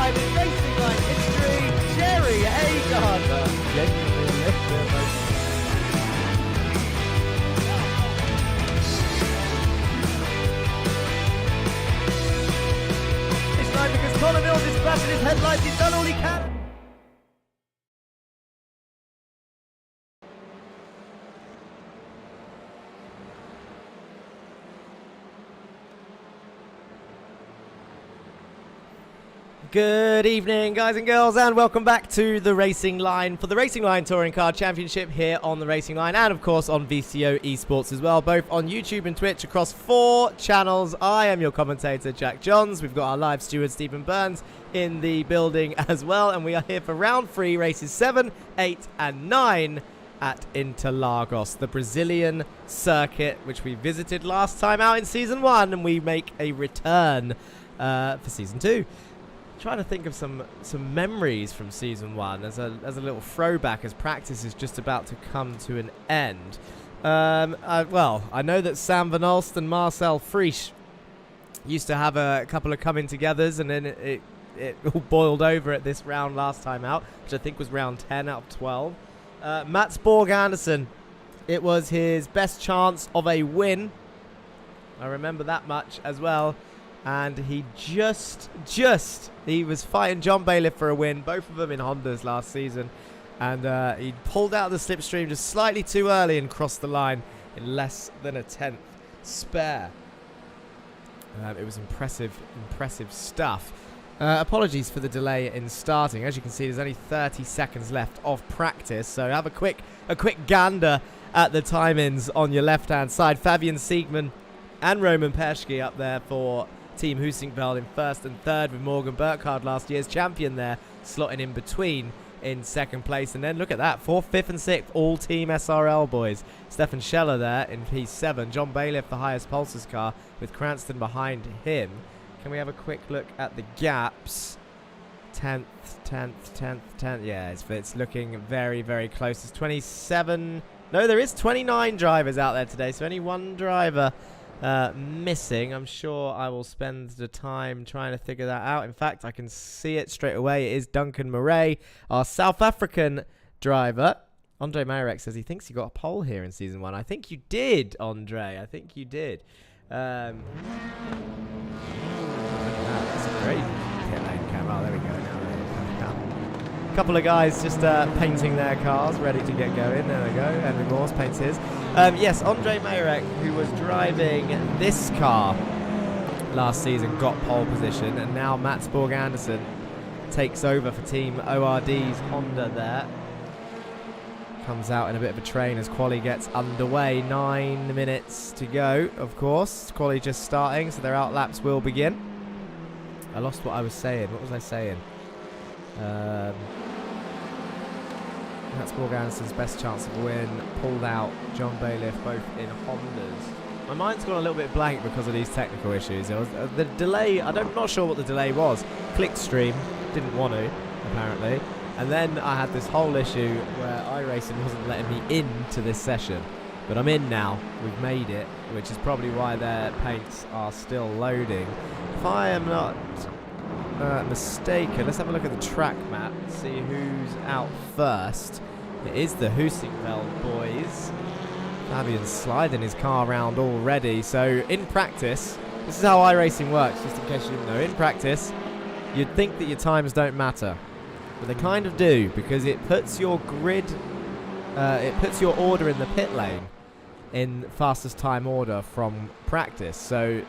time in racing line history, Jerry A. Gardner. Genuinely a little bit emotional. It's like because Colin Mills is flashing his headlights, he's done all he can. Good evening, guys and girls, and welcome back to the Racing Line for the Racing Line Touring Car Championship here on the Racing Line, and of course on VCO eSports as well, both on YouTube and Twitch across 4 channels. I am your commentator, Jack Johns. We've got our live steward, Stephen Burns, in the building as well, and we are here for round 3, races 7, 8, and 9 at Interlagos, the Brazilian circuit, which we visited last time out in Season 1, and we make a return for Season 2. Trying to think of some memories from Season 1 as a little throwback, as practice is just about to come to an end. Well, I know that Sam Van Olst and Marcel Friesch used to have a couple of coming-togethers, and then it all boiled over at this round last time out, which I think was round 10 out of 12. Mats Borg Andersen, it was his best chance of a win. I remember that much as well. And he he was fighting John Bailiff for a win, both of them in Hondas last season. And he pulled out the slipstream just slightly too early and crossed the line in less than a 10th spare. It was impressive stuff. Apologies for the delay in starting. As you can see, there's only 30 seconds left of practice. So have a quick gander at the timings on your left-hand side. Fabian Siegmann and Roman Perschke up there for Team Husingveld in first and third, with Morgan Burkhardt, last year's champion, there slotting in between in second place. And then look at that, 4th, 5th and 6th, all Team SRL boys. Stefan Scheller there in P7. John Bailiff, the highest Pulsars car, with Cranston behind him. Can we have a quick look at the gaps? 10th, 10th, 10th, 10th. Yeah, it's looking very, very close. It's 27. No, there is 29 drivers out there today, so only one driver missing. I'm sure I will spend the time trying to figure that out. In fact, I can see it straight away. It is Duncan Murray, our South African driver. Andre Marek says he thinks he got a pole here in Season 1. I think you did, Andre. I think you did. That's a great pit lane camera. Oh, there we go. A couple of guys just painting their cars, ready to get going. There we go. Henry Morse paints his. Yes, Andre Marek, who was driving this car last season, got pole position, and now Mats Borg Andersen takes over for Team ORD's Honda there. Comes out in a bit of a train as quali gets underway. 9 minutes to go, of course. Quali just starting, so their out laps will begin. I lost what I was saying. What was I saying? Mats Borg Andersen's best chance of a win. Pulled out John Bailiff, both in Hondas. My mind's gone a little bit blank because of these technical issues. It was, the delay, I'm not sure what the delay was. Clicked stream, didn't want to, apparently. And then I had this whole issue where iRacing wasn't letting me into this session. But I'm in now. We've made it, which is probably why their paints are still loading. If I am not mistaken, let's have a look at the track map, see who's out first. It is the Husingveld boys. Fabian's sliding his car around already. So in practice, this is how iRacing works, just in case you didn't know. In practice, you'd think that your times don't matter, but they kind of do, because it puts your grid, it puts your order in the pit lane in fastest time order from practice. So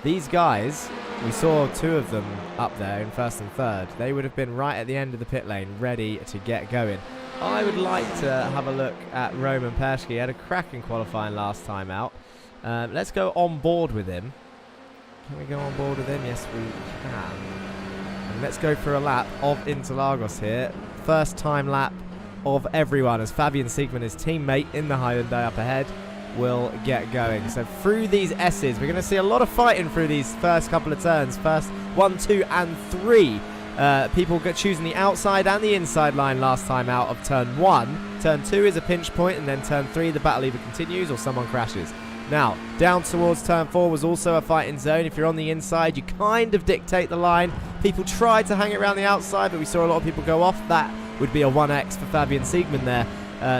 these guys, we saw 2 of them up there in first and third. They would have been right at the end of the pit lane, ready to get going. I would like to have a look at Roman Perschke. He had a cracking qualifying last time out. Let's go on board with him. Can we go on board with him? Yes, we can. And let's go for a lap of Interlagos here. First time lap of everyone, as Fabian Siegmann, his teammate in the Hyundai up ahead, will get going. So through these S's, we're going to see a lot of fighting through these first couple of turns. First 1, 2 and 3. People choosing the outside and the inside line last time out of turn 1. Turn 2 is a pinch point, and then turn 3 the battle either continues or someone crashes. Now, down towards turn 4 was also a fighting zone. If you're on the inside, you kind of dictate the line. People tried to hang it around the outside, but we saw a lot of people go off. That would be a 1x for Fabian Siegmann there.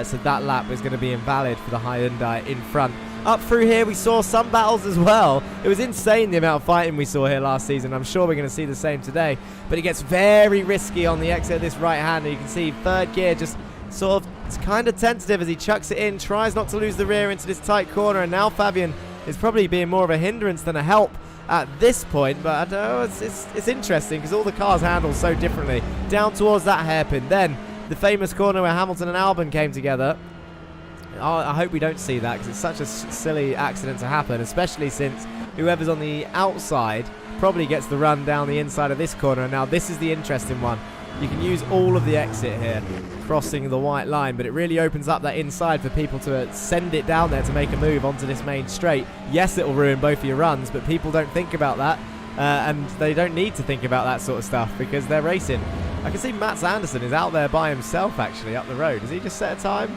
So that lap was going to be invalid for the Hyundai in front. Up through here, we saw some battles as well. It was insane the amount of fighting we saw here last season. I'm sure we're going to see the same today. But it gets very risky on the exit of this right-hander. You can see third gear just sort of, it's kind of tentative as he chucks it in, tries not to lose the rear into this tight corner. And now Fabian is probably being more of a hindrance than a help at this point. But I don't know, it's interesting because all the cars handle so differently. Down towards that hairpin. Then the famous corner where Hamilton and Albon came together. I hope we don't see that because it's such a silly accident to happen, especially since whoever's on the outside probably gets the run down the inside of this corner. And now this is the interesting one. You can use all of the exit here, crossing the white line, but it really opens up that inside for people to send it down there to make a move onto this main straight. Yes, it will ruin both of your runs, but people don't think about that, and they don't need to think about that sort of stuff because they're racing. I can see Mats Anderson is out there by himself actually up the road. Has he just set a time?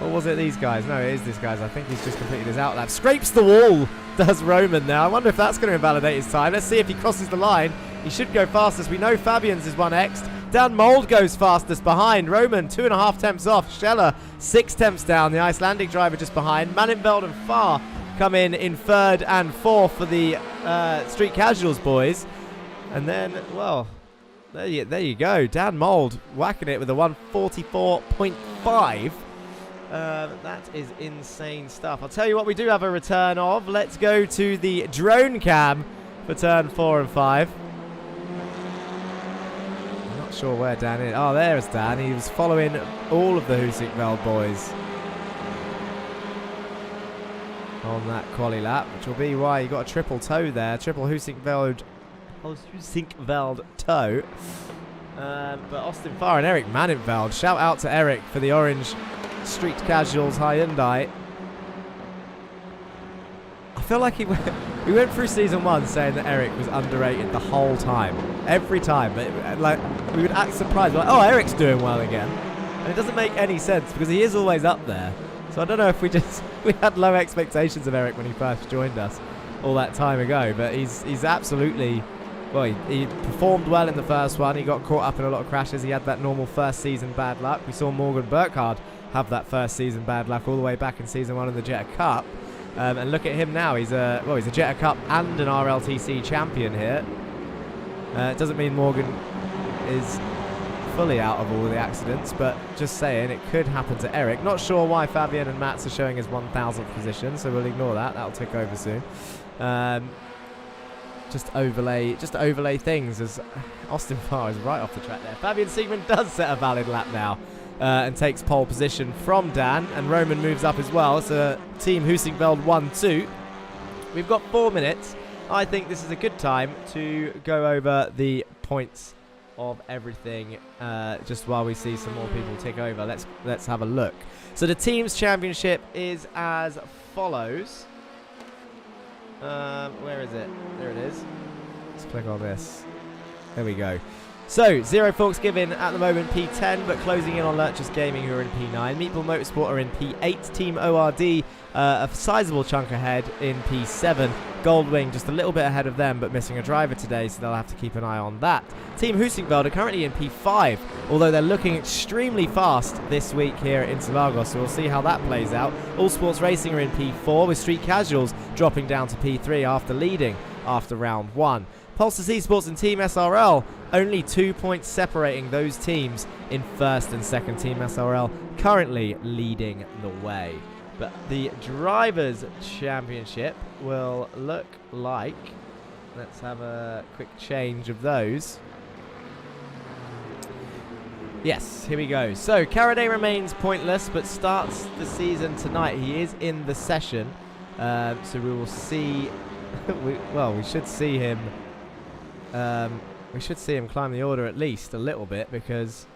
Or was it these guys? No, it is these guys. I think he's just completed his outlap. Scrapes the wall, does Roman now. I wonder if that's going to invalidate his time. Let's see if he crosses the line. He should go fastest. We know Fabian's is 1x. Dan Mold goes fastest behind. Roman 2.5 temps off. Scheller 6 temps down. The Icelandic driver just behind. Maninveld and Farr come in 3rd and 4th for the Street Casuals boys. And then, well, there you go. Dan Mold whacking it with a 144.5. That is insane stuff. I'll tell you what we do have a return of. Let's go to the drone cam for turn 4 and 5. I'm not sure where Dan is. Oh, there's Dan. He was following all of the Hussikveld boys on that quali lap, which will be why you got a triple toe there. Triple Hussikveld toe. But Austin Farr and Eric Maninveld. Shout out to Eric for the orange Street Casuals Hyundai. I feel like we went through season 1 saying that Eric was underrated the whole time, every time. But like we would act surprised, like, oh, Eric's doing well again, and it doesn't make any sense because he is always up there. So I don't know if we had low expectations of Eric when he first joined us all that time ago. But he's absolutely. Well, he performed well in the first one. He got caught up in a lot of crashes. He had that normal first season bad luck. We saw Morgan Burkhardt have that first season bad luck all the way back in season 1 of the Jetta Cup. And look at him now. He's a Jetta Cup and an RLTC champion here. It doesn't mean Morgan is fully out of all the accidents, but just saying it could happen to Eric. Not sure why Fabian and Mats are showing his 1000th position, so we'll ignore that. That'll tick over soon. Just overlay things as Austin Farr is right off the track there. Fabian Siegmann does set a valid lap now and takes pole position from Dan, and Roman moves up as well. So Team Hussikveld 1-2. We've got 4 minutes. I think this is a good time to go over the points of everything just while we see some more people tick over. Let's have a look. So the team's championship is as follows. Where is it? There it is. Let's click on this. There we go. So, Zero Forks Given at the moment P10, but closing in on Lurchus Gaming, who are in P9. Meatball Motorsport are in P8. Team ORD, a sizable chunk ahead in P7. Goldwing just a little bit ahead of them, but missing a driver today, so they'll have to keep an eye on that. Team Hussikveld are currently in P5, although they're looking extremely fast this week here at Interlagos, so we'll see how that plays out. All Sports Racing are in P4, with Street Casuals dropping down to P3 after leading after round 1. Pulsar eSports and Team SRL, only 2 points separating those teams in first and second. Team SRL currently leading the way. But the Drivers' Championship will look like, let's have a quick change of those. Yes, here we go. So, Caraday remains pointless, but starts the season tonight. He is in the session, so we will see, we should see him. We should see him climb the order at least a little bit because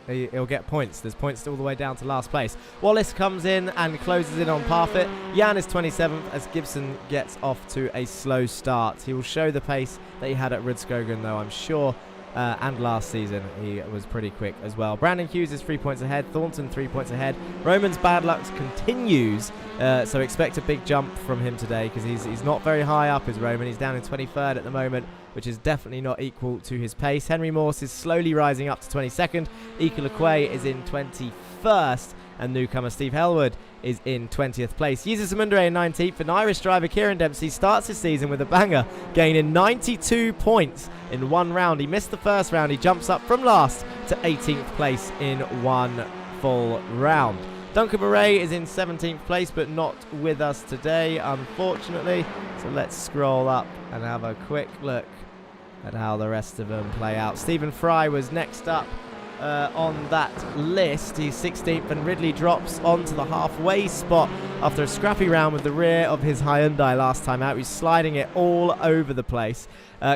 he'll get points. There's points all the way down to last place. Wallace comes in and closes in on Parfit. Jan is 27th as Gibson gets off to a slow start. He will show the pace that he had at Rudskogen, though, I'm sure. and last season he was pretty quick as well. Brandon Hughes is 3 points ahead. Thornton 3 points ahead. Roman's bad luck continues, so expect a big jump from him today because he's not very high up as Roman. He's down in 23rd at the moment, which is definitely not equal to his pace. Henry Morse is slowly rising up to 22nd. Ika Lequay is in 21st. And newcomer Steve Hellwood is in 20th place. Jesus Amundere in 19th. And Irish driver Kieran Dempsey starts his season with a banger, gaining 92 points in one round. He missed the first round. He jumps up from last to 18th place in one full round. Duncan Murray is in 17th place, but not with us today, unfortunately. So let's scroll up and have a quick look at how the rest of them play out. Stephen Fry was next up on that list. He's 16th, and Ridley drops onto the halfway spot after a scrappy round with the rear of his Hyundai last time out. He's sliding it all over the place.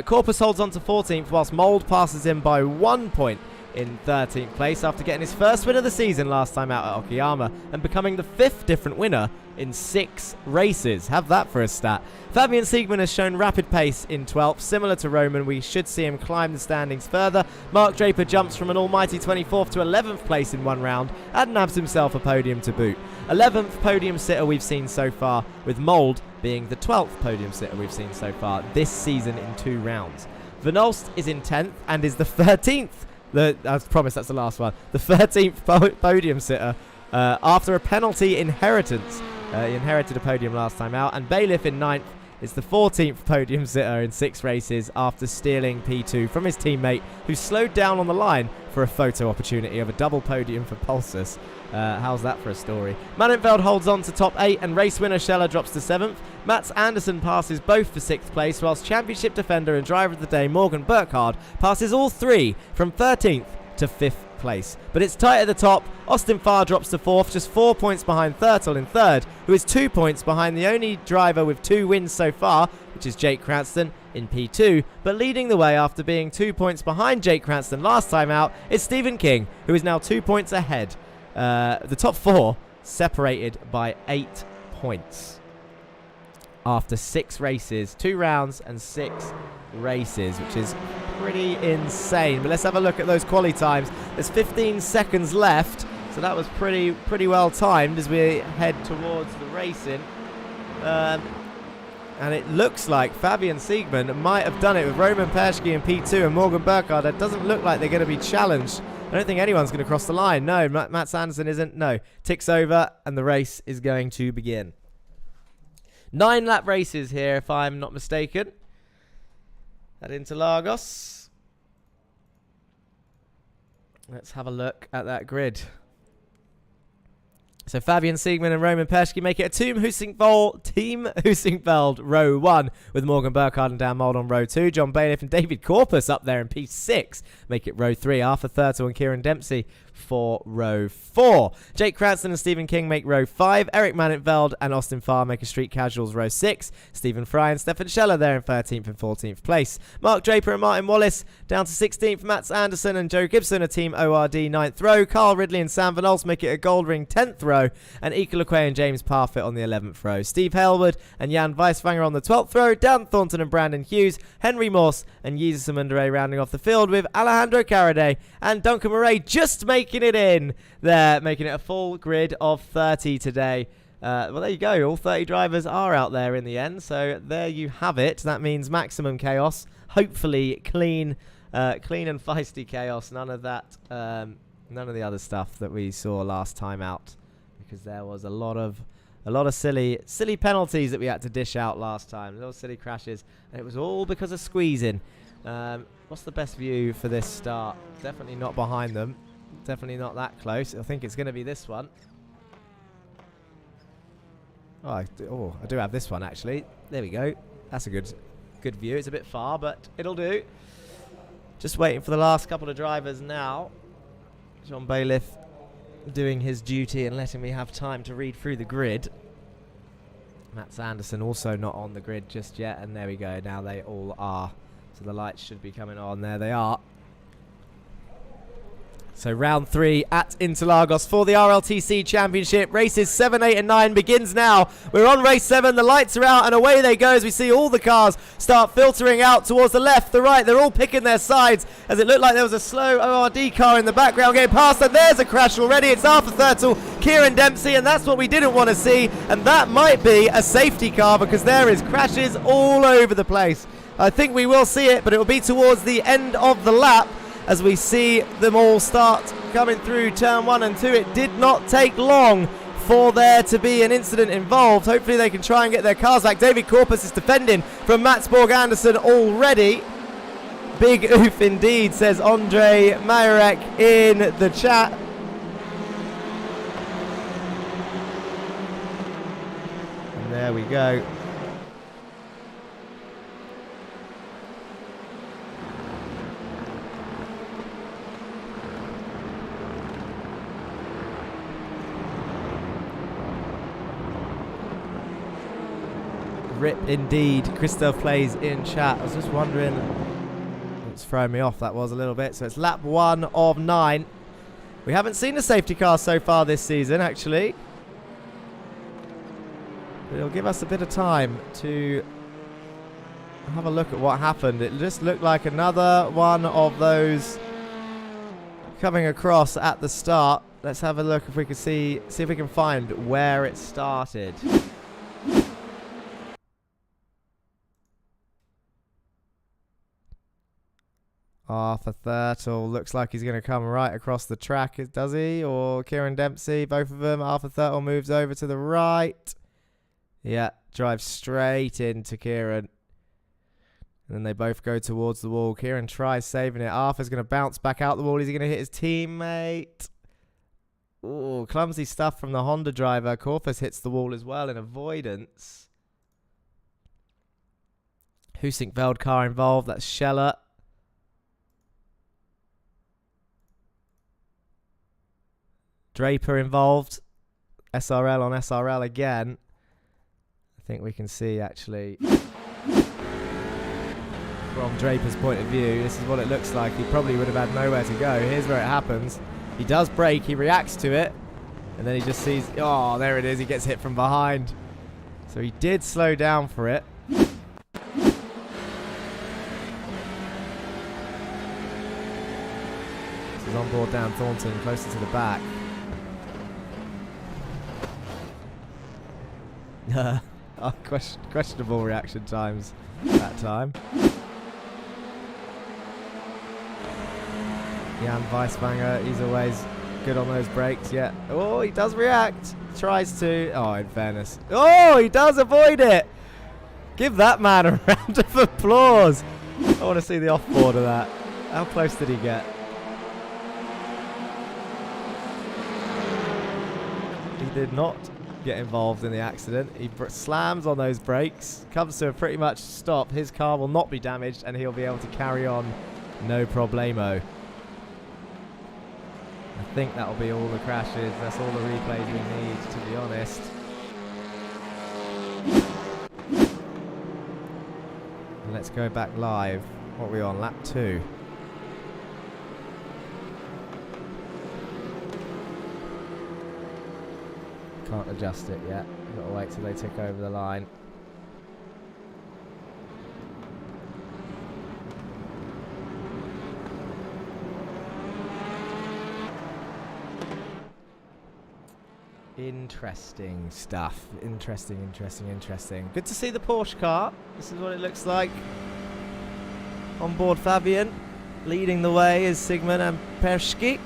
Corpus holds on to 14th, whilst Mould passes him by 1 point in 13th place after getting his first win of the season last time out at Okayama and becoming the 5th different winner in 6 races. Have that for a stat. Fabian Siegman has shown rapid pace in 12th. Similar to Roman, we should see him climb the standings further. Mark Draper jumps from an almighty 24th to 11th place in one round and nabs himself a podium to boot. 11th podium sitter we've seen so far, with Mould being the 12th podium sitter we've seen so far this season in 2 rounds. Van Olst is in 10th and is the 13th. I promise that's the last one. The 13th podium sitter after a penalty inheritance. He inherited a podium last time out. And Bailiff in 9th is the 14th podium sitter in 6 races after stealing P2 from his teammate, who slowed down on the line for a photo opportunity of a double podium for Pulsus. How's that for a story? Mannenfeld holds on to top 8 and race winner Scheller drops to 7th. Mats Anderson passes both for 6th place, whilst championship defender and driver of the day Morgan Burkhardt passes all 3 from 13th to 5th place. But it's tight at the top. Austin Farr drops to 4th, just 4 points behind Thurtle in 3rd, who is 2 points behind the only driver with 2 wins so far, which is Jake Cranston in P2. But leading the way after being 2 points behind Jake Cranston last time out is Stephen King, who is now 2 points ahead. The top 4 separated by 8 points after 6 races, 2 rounds and 6 races, which is pretty insane. But let's have a look at those quali times. There's 15 seconds left, so that was pretty well timed as we head towards the racing. And it looks like Fabian Siegman might have done it with Roman Perschke in P2 and Morgan Burkhardt. It doesn't look like they're going to be challenged. I don't think anyone's going to cross the line. No, Matt Sanderson isn't. No. Ticks over and the race is going to begin. 9 lap races here, if I'm not mistaken, at Interlagos. Let's have a look at that grid. So Fabian Siegman and Roman Perschke make it a Team Husingfeld row 1 with Morgan Burkhardt and Dan Mould on row 2. John Bailiff and David Corpus up there in P6 make it row 3. Arthur Thurtle and Kieran Dempsey for row 4. Jake Cranston and Stephen King make row 5. Eric Mannenfeld and Austin Farr make a Street Casuals row 6. Stephen Fry and Stefan Scheller there in 13th and 14th place. Mark Draper and Martin Wallace down to 16th. Mats Anderson and Joe Gibson a Team ORD 9th row. Carl Ridley and Sam Van Olst make it a Gold Ring 10th row. And Ika Lequay and James Parfitt on the 11th row. Steve Hellwood and Jan Weiswanger on the 12th row. Dan Thornton and Brandon Hughes. Henry Morse and Jesus Amundere rounding off the field, with Alejandro Caraday and Duncan Murray just making it in there, making it a full grid of 30 today. Well, there you go. All 30 drivers are out there in the end. So there you have it. That means maximum chaos. Hopefully clean and feisty chaos. None of that, none of the other stuff that we saw last time out, because there was a lot of silly penalties that we had to dish out last time. Little silly crashes, and it was all because of squeezing. What's the best view for this start? Definitely not behind them. Definitely not that close. I think it's going to be this one. Oh, I do have this one actually. There we go. That's a good view. It's a bit far, but it'll do. Just waiting for the last couple of drivers now. John Bailiff doing his duty and letting me have time to read through the grid. Matt Sanderson also not on the grid just yet, and there we go. Now they all are. So the lights should be coming on. There they are. So round 3 at Interlagos for the RLTC Championship. Races 7, 8 and 9 begins now. We're on race 7. The lights are out and away they go as we see all the cars start filtering out towards the left, the right. They're all picking their sides as it looked like there was a slow ORD car in the background getting past, and there's a crash already. It's Arthur Thurtle, Kieran Dempsey, and that's what we didn't want to see. And that might be a safety car because there is crashes all over the place. I think we will see it, but it will be towards the end of the lap as we see them all start coming through turn 1 and 2. It did not take long for there to be an incident involved. Hopefully they can try and get their cars back. David Corpus is defending from Matsborg Anderson already. Big oof indeed, says Andre Majorek in the chat. And there we go. Rip indeed. Christoph plays in chat. I was just wondering, it's throwing me off, that was a little bit. So it's lap 1 of 9. We haven't seen a safety car so far this season, actually. It'll give us a bit of time to have a look at what happened. It just looked like another one of those coming across at the start. Let's have a look if we can see if we can find where it started. Arthur Thurtle looks like he's going to come right across the track, does he? Or Kieran Dempsey, both of them. Arthur Thurtle moves over to the right. Yeah, drives straight into Kieran. And then they both go towards the wall. Kieran tries saving it. Arthur's going to bounce back out the wall. Is he going to hit his teammate? Ooh, clumsy stuff from the Honda driver. Corpus hits the wall as well in avoidance. Husinkveld car involved. That's Scheller. Draper involved. SRL on SRL again. I think we can see actually from Draper's point of view, this is what it looks like. He probably would have had nowhere to go. Here's where it happens. He does brake, he reacts to it, and then he just sees, oh, there it is. He gets hit from behind. So he did slow down for it. This is on board Dan Thornton, closer to the back. Questionable reaction times that time. Jan Weisbanger, he's always good on those brakes. Yeah. Oh, he does react. Tries to. Oh, in fairness. Oh, he does avoid it. Give that man a round of applause. I want to see the offboard of that. How close did he get? He did not get involved in the accident. He slams on those brakes, comes to a pretty much stop. His car will not be damaged and he'll be able to carry on no problemo. I think that'll be all the crashes. That's all the replays we need, to be honest. And let's go back live. What are we on? Lap 2. Can't adjust it yet. Got to wait till they tick over the line. Interesting stuff. Interesting. Good to see the Porsche car. This is what it looks like. On board Fabian. Leading the way is Sigmund and Perschke.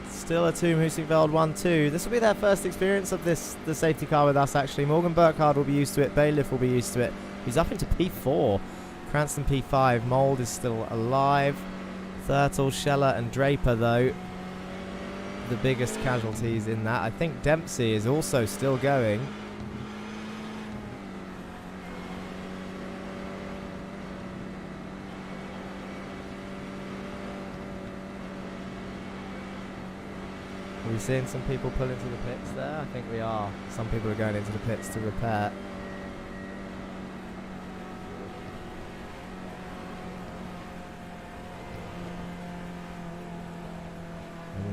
Still a Toom Husinkveld 1-2. This will be their first experience of the safety car with us, actually. Morgan Burkhardt will be used to it. Bailiff will be used to it. He's up into P4. Cranston P5. Mould is still alive. Thurtle, Scheller and Draper, though, the biggest casualties in that. I think Dempsey is also still going. Are we seeing some people pull into the pits there? I think we are. Some people are going into the pits to repair.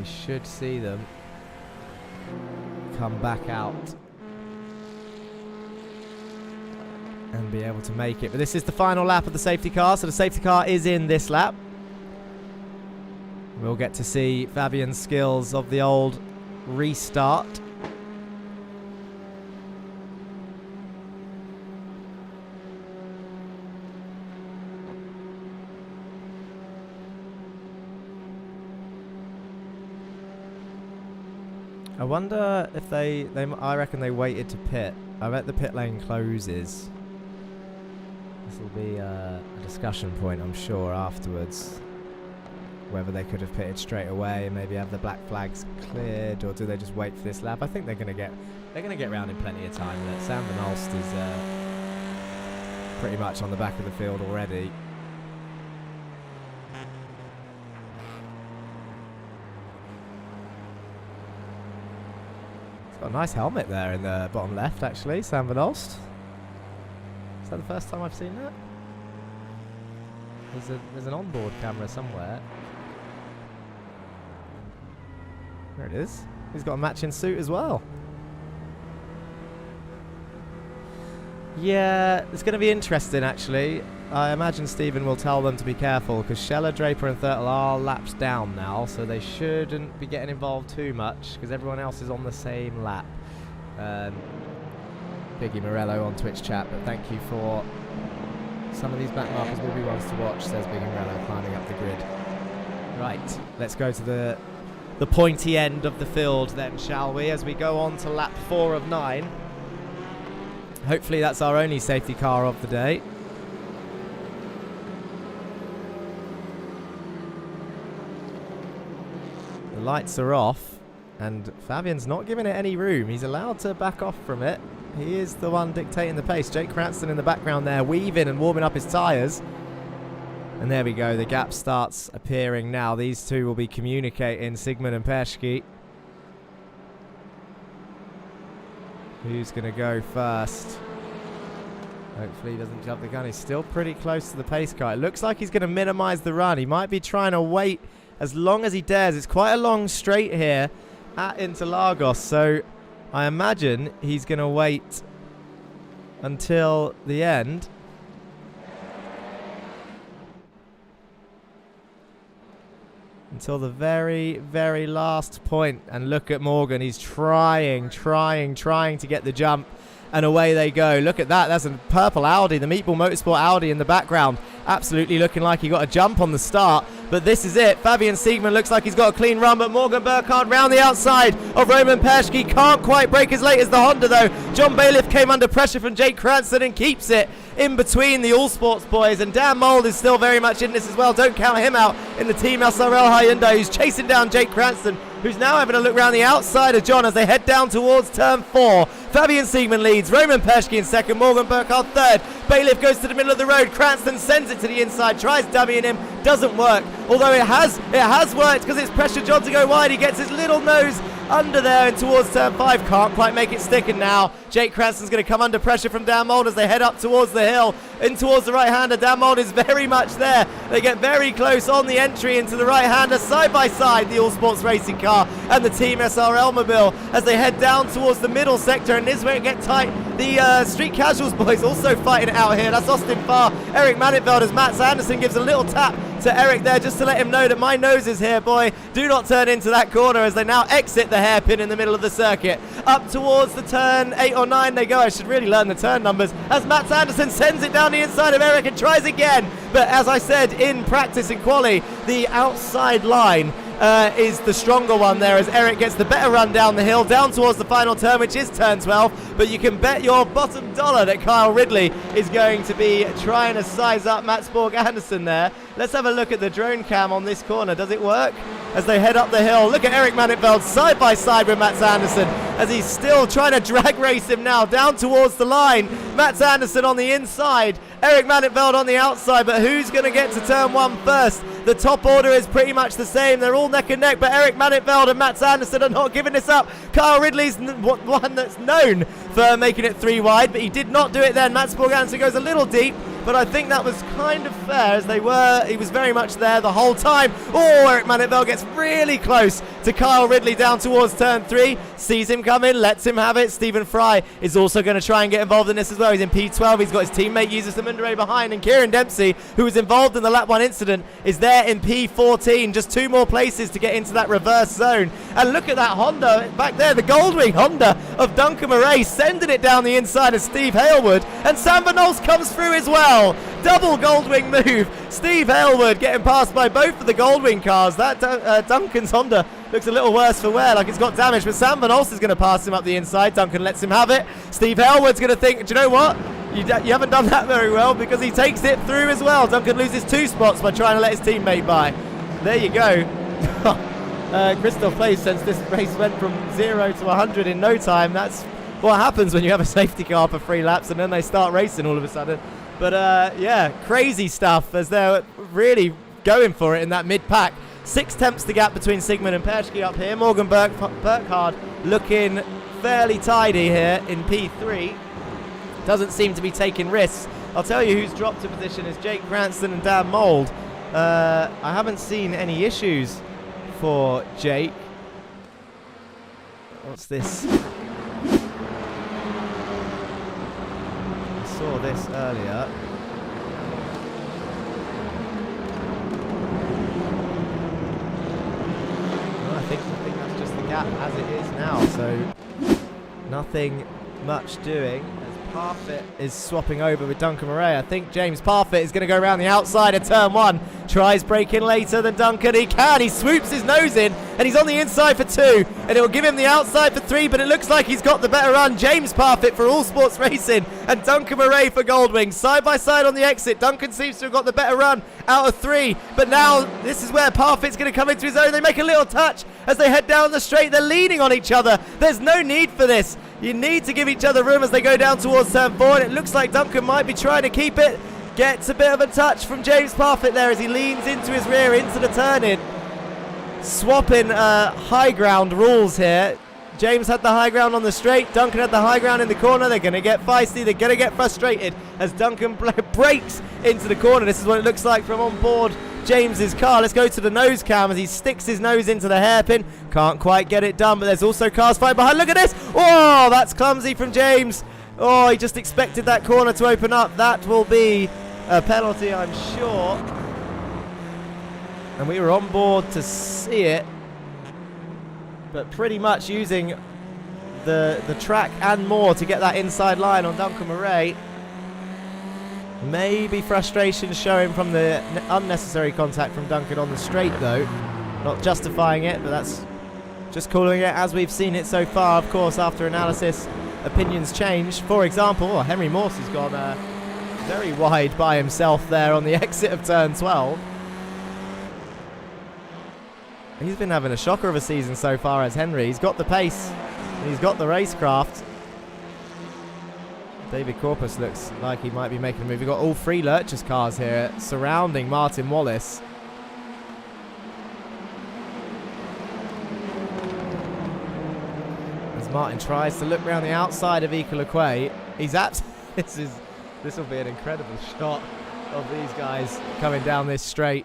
should see them come back out and be able to make it. But this is the final lap of the safety car, so the safety car is in this lap. We'll get to see Fabian's skills of the old restart. I wonder if I reckon they waited to pit. I bet the pit lane closes. This will be a discussion point, I'm sure, afterwards. Whether they could have pitted straight away and maybe have the black flags cleared, or do they just wait for this lap? I think they're gonna get round in plenty of time. Sam Van Alst is pretty much on the back of the field already. Got a nice helmet there in the bottom left, actually, Sam Van Alst. Is that the first time I've seen that? There's an onboard camera somewhere. There it is. He's got a matching suit as well. Yeah, it's going to be interesting, actually. I imagine Stephen will tell them to be careful, because Scheller, Draper and Thurtle are laps down now, so they shouldn't be getting involved too much, because everyone else is on the same lap. Biggie Morello on Twitch chat, but thank you for... Some of these back markers will be ones to watch, says Biggie Morello, climbing up the grid. Right, let's go to the pointy end of the field then, shall we, as we go on to lap 4 of 9. Hopefully that's our only safety car of the day. The lights are off, and Fabian's not giving it any room. He's allowed to back off from it. He is the one dictating the pace. Jake Cranston in the background there, weaving and warming up his tyres. And there we go, the gap starts appearing now. These two will be communicating, Sigmund and Perschke. Who's going to go first? Hopefully he doesn't jump the gun. He's still pretty close to the pace car. It looks like he's going to minimise the run. He might be trying to wait as long as he dares. It's quite a long straight here at Interlagos, so I imagine he's going to wait until the end. Until the very, very last point. And look at Morgan. He's trying to get the jump. And away they go. Look at that. That's a purple Audi, the Meatball Motorsport Audi in the background. Absolutely looking like he got a jump on the start. But this is it. Fabian Siegmann looks like he's got a clean run, but Morgan Burkhardt round the outside of Roman Perschke. Can't quite break as late as the Honda, though. John Bailiff came under pressure from Jake Cranston and keeps it in between the All Sports boys. And Dan Mould is still very much in this as well. Don't count him out in the Team SRL Hyundai, who's chasing down Jake Cranston, who's now having a look round the outside of John as they head down towards turn 4. Fabian Siegmann leads, Roman Perschke in second, Morgan Burkhardt third. Bailiff goes to the middle of the road. Cranston sends it to the inside, tries dummying him, doesn't work. Although it has worked because it's pressure John to go wide. He gets his little nose under there and towards turn 5. Can't quite make it stick, and now Jake Cranston's going to come under pressure from Dan Mould as they head up towards the hill, in towards the right-hander. Dan Mould is very much there. They get very close on the entry into the right-hander, side by side, the All Sports racing car and the Team SRL mobile as they head down towards the middle sector, and this is where it gets tight. The Street Casuals boys also fighting it out here. That's Austin Farr, Eric Mannitveld as Mats Anderson gives a little tap to Eric there just to let him know that my nose is here, boy. Do not turn into that corner as they now exit the hairpin in the middle of the circuit. Up towards the turn 8 or 9 they go. I should really learn the turn numbers as Mats Anderson sends it down the inside of Eric and tries again. But as I said in practice in quali, the outside line is the stronger one there as Eric gets the better run down the hill, down towards the final turn, which is turn 12. But you can bet your bottom dollar that Kyle Ridley is going to be trying to size up Mats Borg Anderson there. Let's have a look at the drone cam on this corner. Does it work? As they head up the hill, look at Eric Mannitveld side by side with Mats Anderson as he's still trying to drag race him now down towards the line. Mats Anderson on the inside, Eric Mannitveld on the outside, but who's going to get to turn 1 first? The top order is pretty much the same. They're all neck and neck, but Eric Mannitveld and Mats Anderson are not giving this up. Kyle Ridley's one that's known for making it 3 wide, but he did not do it then. Mats Borg Anderson goes a little deep, but I think that was kind of fair as he was very much there the whole time. Oh, Eric Manivelle gets really close to Kyle Ridley down towards turn 3, sees him come in, lets him have it. Stephen Fry is also going to try and get involved in this as well. He's in P12, he's got his teammate Yusus Amundere behind, and Kieran Dempsey, who was involved in the lap 1 incident, is there in P14, just 2 more places to get into that reverse zone. And look at that Honda back there, the Goldwing Honda of Duncan Murray, sending it down the inside of Steve Halewood, and Sam Van Olst comes through as well. Double Goldwing move. Steve Halewood getting passed by both of the Goldwing cars. That Duncan's Honda looks a little worse for wear, like it's got damage, but Sam Van Olst is going to pass him up the inside. Duncan lets him have it. Steve Halewood's going to think, do you know what? You haven't done that very well, because he takes it through as well. Duncan loses 2 spots by trying to let his teammate by. There you go. Christoph Place, since this race went from 0 to 100 in no time, that's what happens when you have a safety car for 3 laps and then they start racing all of a sudden. But yeah, crazy stuff as they're really going for it in that mid-pack. 6 tenths the gap between Sigmund and Perschke up here. Morgan Burkhardt looking fairly tidy here in P3. Doesn't seem to be taking risks. I'll tell you who's dropped a position is Jake Cranston and Dan Mould. I haven't seen any issues for Jake. What's this? I saw this earlier. Well, I think that's just the gap as it is now, so nothing much doing. Parfitt is swapping over with Duncan Murray. I think James Parfitt is going to go around the outside of turn 1. Tries braking later than Duncan. He can. He swoops his nose in, and he's on the inside for 2. And it will give him the outside for 3, but it looks like he's got the better run. James Parfitt for All Sports Racing and Duncan Murray for Goldwing. Side by side on the exit. Duncan seems to have got the better run out of 3. But now this is where Parfitt's going to come into his own. They make a little touch as they head down the straight. They're leaning on each other. There's no need for this. You need to give each other room as they go down towards turn 4, and it looks like Duncan might be trying to keep it. Gets a bit of a touch from James Parfitt there as he leans into his rear into the turn-in. Swapping high ground rules here. James had the high ground on the straight. Duncan had the high ground in the corner. They're going to get feisty. They're going to get frustrated as Duncan breaks into the corner. This is what it looks like from on board James's car. Let's go to the nose cam as he sticks his nose into the hairpin. Can't quite get it done, but there's also cars fighting behind. Look at this. Oh, that's clumsy from James. Oh, he just expected that corner to open up. That will be a penalty, I'm sure. And we were on board to see it, but pretty much using the track and more to get that inside line on Duncan Murray. Maybe frustration showing from the unnecessary contact from Duncan on the straight though. Not justifying it, but that's just calling it as we've seen it so far. Of course, after analysis, opinions change. For example, Henry Morse has gone very wide by himself there on the exit of turn 12. He's been having a shocker of a season so far as Henry. He's got the pace, and he's got the racecraft. David Corpus looks like he might be making a move. We've got all 3 Lurchers cars here surrounding Martin Wallace. As Martin tries to look round the outside of Ika Lequay, he's this will be an incredible shot of these guys coming down this straight.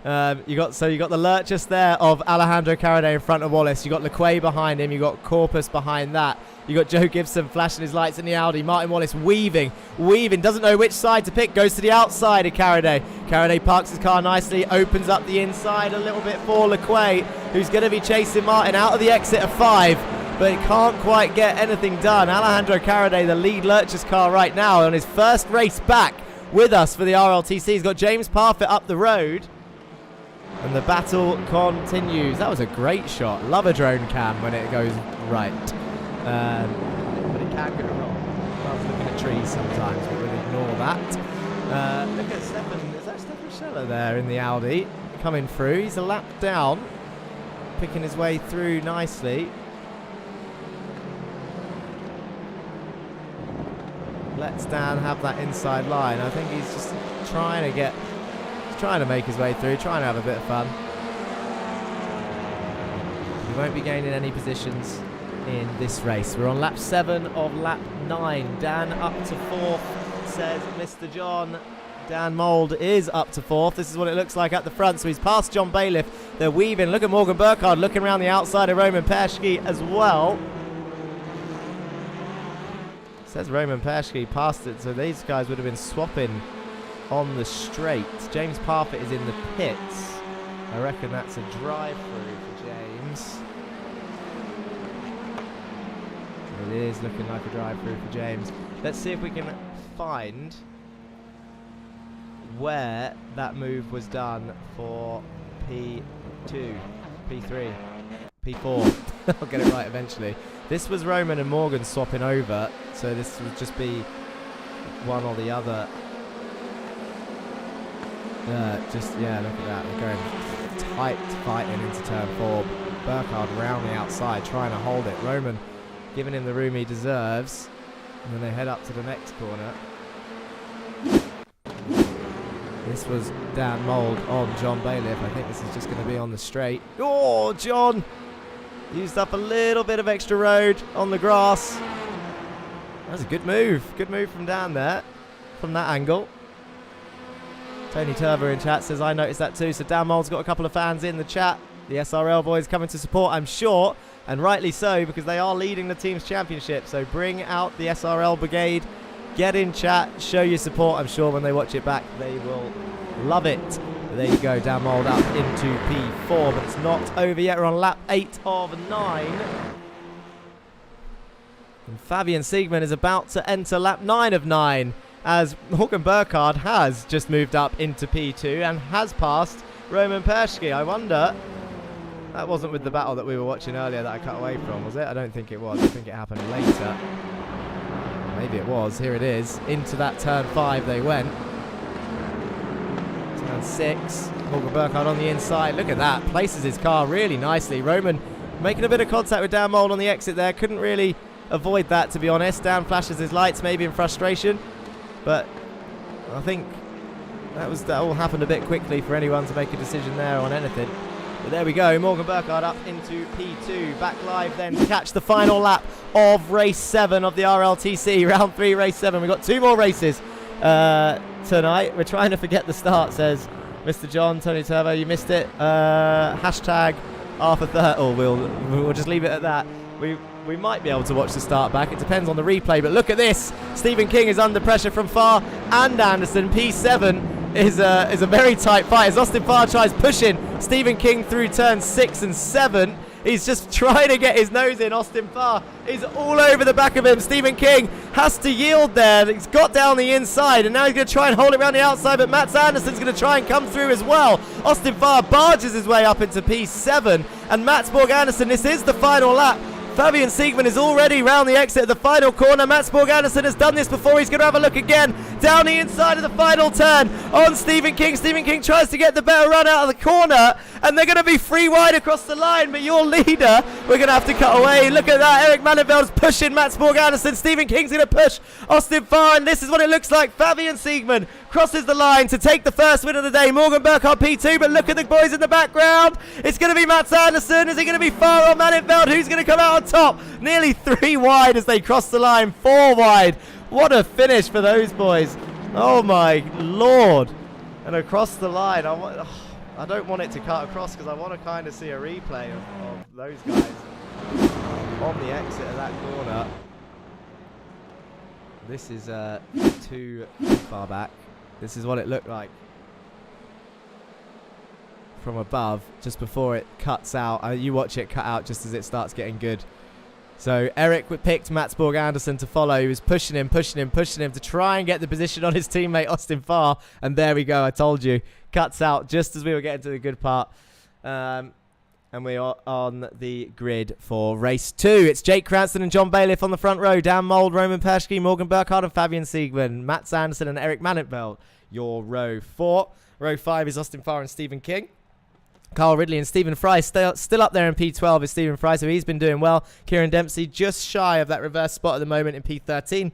You got the Lurchers there of Alejandro Caraday in front of Wallace. You got Lequay behind him. You got Corpus behind that. You got Joe Gibson flashing his lights in the Audi. Martin Wallace weaving, doesn't know which side to pick. Goes to the outside of Caraday. Caraday parks his car nicely, opens up the inside a little bit for Lequay, who's going to be chasing Martin out of the exit of 5, but he can't quite get anything done. Alejandro Caraday, the lead Lurchers car right now, on his first race back with us for the RLTC. He's got James Parfitt up the road. And the battle continues. That was a great shot. Love a drone cam when it goes right. But it can go wrong. I was looking at trees sometimes, but we'll ignore that. Look at Stefan. Is that Stefan Scheller there in the Audi? Coming through. He's a lap down. Picking his way through nicely. Let's Dan have that inside line. I think he's just trying to make his way through, trying to have a bit of fun. He won't be gaining any positions in this race. We're on lap 7 of lap 9. Dan up to 4th, says Mr. John. Dan Mould is up to 4th. This is what it looks like at the front. So he's passed John Bailiff. They're weaving. Look at Morgan Burkhardt looking around the outside of Roman Perschke as well. Says Roman Perschke passed it, so these guys would have been swapping on the straight. James Parfitt is in the pits. I reckon that's a drive-through for James. It is looking like a drive-through for James. Let's see if we can find where that move was done for P2, P3, P4. I'll get it right eventually. This was Roman and Morgan swapping over, so this would just be one or the other. Yeah, look at that. They're going tight fighting into turn 4. Burkhardt round the outside, trying to hold it. Roman giving him the room he deserves. And then they head up to the next corner. This was Dan Mould on John Bailiff. I think this is just going to be on the straight. Oh, John used up a little bit of extra road on the grass. That's a good move. Good move from Dan there, from that angle. Tony Turver in chat says, I noticed that too. So Dan Mould's got a couple of fans in the chat. The SRL boys coming to support, I'm sure. And rightly so, because they are leading the team's championship. So bring out the SRL brigade. Get in chat, show your support. I'm sure when they watch it back, they will love it. But there you go, Dan Mould up into P4, but it's not over yet. We're on lap 8 of 9. And Fabian Siegmann is about to enter lap 9 of 9, as Morgan Burkhardt has just moved up into P2 and has passed Roman Perschke. I wonder, that wasn't with the battle that we were watching earlier that I cut away from, was it? I don't think it was. I think it happened later. Maybe it was. Here it is. Into that turn 5 they went. Turn 6. Morgan Burkhardt on the inside. Look at that. Places his car really nicely. Roman making a bit of contact with Dan Mould on the exit there. Couldn't really avoid that, to be honest. Dan flashes his lights, maybe in frustration. But I think that all happened a bit quickly for anyone to make a decision there on anything. But there we go, Morgan Burkhardt up into P2. Back live then to catch the final lap of race 7 of the RLTC. Round 3, race 7. We've got 2 more races tonight. We're trying to forget the start, says Mr. John. Tony Turbo, you missed it. Hashtag Arthur Thurtle. We'll just leave it at that. We might be able to watch the start back. It depends on the replay. But look at this. Stephen King is under pressure from Farr and Anderson. P7 is a very tight fight as Austin Farr tries pushing Stephen King through turns 6 and 7. He's just trying to get his nose in. Austin Farr is all over the back of him. Stephen King has to yield there. He's got down the inside and now he's going to try and hold it around the outside, but Mats Anderson's going to try and come through as well. Austin Farr barges his way up into P7 and Mats Borg Anderson, this is the final lap. Fabian Siegmann is already round the exit of the final corner. Mats Borg Anderson has done this before. He's going to have a look again down the inside of the final turn on Stephen King. Stephen King tries to get the better run out of the corner, and they're going to be free wide across the line. But your leader, we're going to have to cut away. Look at that. Eric Mannenveld's pushing Mats Borg Anderson. Stephen King's going to push Austin Farr, and this is what it looks like. Fabian Siegmann crosses the line to take the first win of the day. Morgan Burkhardt P2, but look at the boys in the background. It's going to be Mats Anderson. Is it going to be Farr or Mannenveld? Who's going to come out on top? Nearly 3 wide as they cross the line. 4 wide. What a finish for those boys. Oh my lord. And across the line, I don't want it to cut across because I want to kind of see a replay of those guys on the exit of that corner. This is too far back. This is what it looked like from above, just before it cuts out. You watch it cut out just as it starts getting good. So Eric picked Mats Borg Anderson to follow. He was pushing him to try and get the position on his teammate Austin Farr. And there we go, I told you. Cuts out just as we were getting to the good part. And we are on the grid for race 2. It's Jake Cranston and John Bailiff on the front row. Dan Mould, Roman Perschke, Morgan Burkhardt and Fabian Siegmann. Mats Anderson and Eric Mannenveld, your row 4. Row 5 is Austin Farr and Stephen King. Carl Ridley and Stephen Fry still up there in P12 is Stephen Fry, so he's been doing well. Kieran Dempsey just shy of that reverse spot at the moment in P13.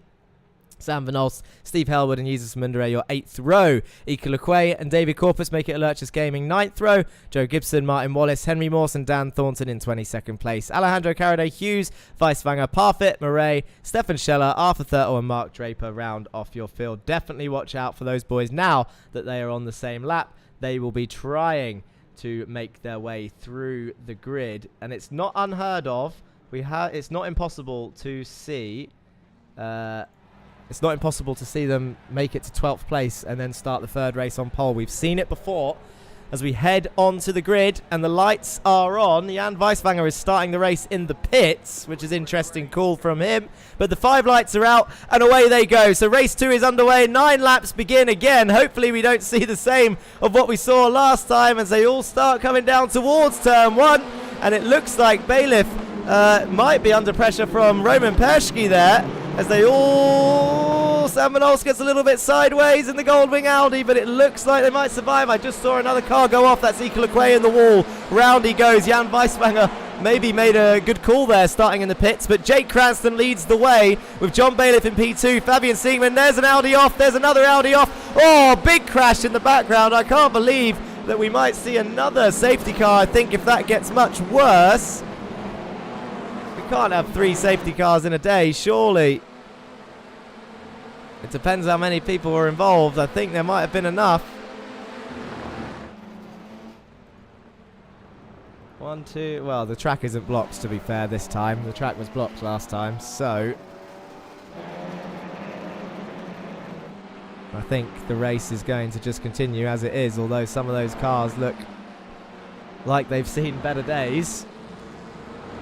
Sam Van Olst, Steve Helwood and Jesus Mundere, your 8th row. Ika Lequay and David Corpus make it Alertus Gaming 9th row. Joe Gibson, Martin Wallace, Henry Morse and Dan Thornton in 22nd place. Alejandro Caraday Hughes, Weiswanger, Parfit, Murray, Stefan Scheller, Arthur Thurtle and Mark Draper round off your field. Definitely watch out for those boys now that they are on the same lap. They will be trying to make their way through the grid. And it's not unheard of. It's not impossible to see... It's not impossible to see them make it to 12th place and then start the third race on pole. We've seen it before as we head onto the grid and the lights are on. Jan Weiswanger is starting the race in the pits, which is interesting call from him. But the 5 lights are out and away they go. So race 2 is underway. 9 laps begin again. Hopefully we don't see the same of what we saw last time as they all start coming down towards turn 1. And it looks like Bailiff might be under pressure from Roman Perschke there. As they all... Sam Van Olst gets a little bit sideways in the Goldwing Audi, but it looks like they might survive. I just saw another car go off. That's Ika Lequay in the wall. Round he goes. Jan Weiswanger maybe made a good call there starting in the pits, but Jake Cranston leads the way with John Bailiff in P2. Fabian Siegman, there's an Audi off. There's another Audi off. Oh, big crash in the background. I can't believe that we might see another safety car, I think, if that gets much worse. Can't have 3 safety cars in a day, surely. It depends how many people were involved. I think there might have been enough. 1, 2. Well, the track isn't blocked, to be fair, this time. The track was blocked last time, so I think the race is going to just continue as it is, although some of those cars look like they've seen better days.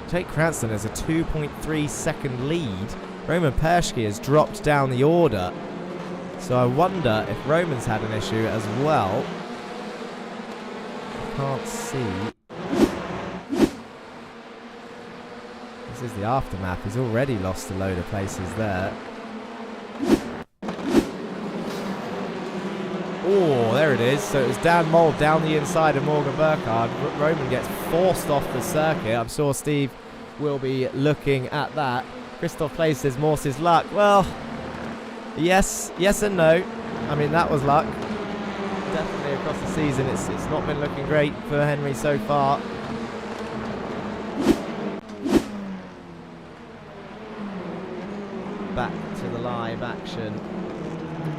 Jake Cranston has a 2.3 second lead. Roman Perschke has dropped down the order. So I wonder if Roman's had an issue as well. I can't see. This is the aftermath. He's already lost a load of places there. Oh, there it is. So it was Dan Mould down the inside of Morgan Burkhardt. Roman gets forced off the circuit. I'm sure Steve will be looking at that. Christoph Place says Morse's luck. Well, yes and no. I mean, that was luck. Definitely across the season, it's not been looking great for Henry so far. Back to the live action.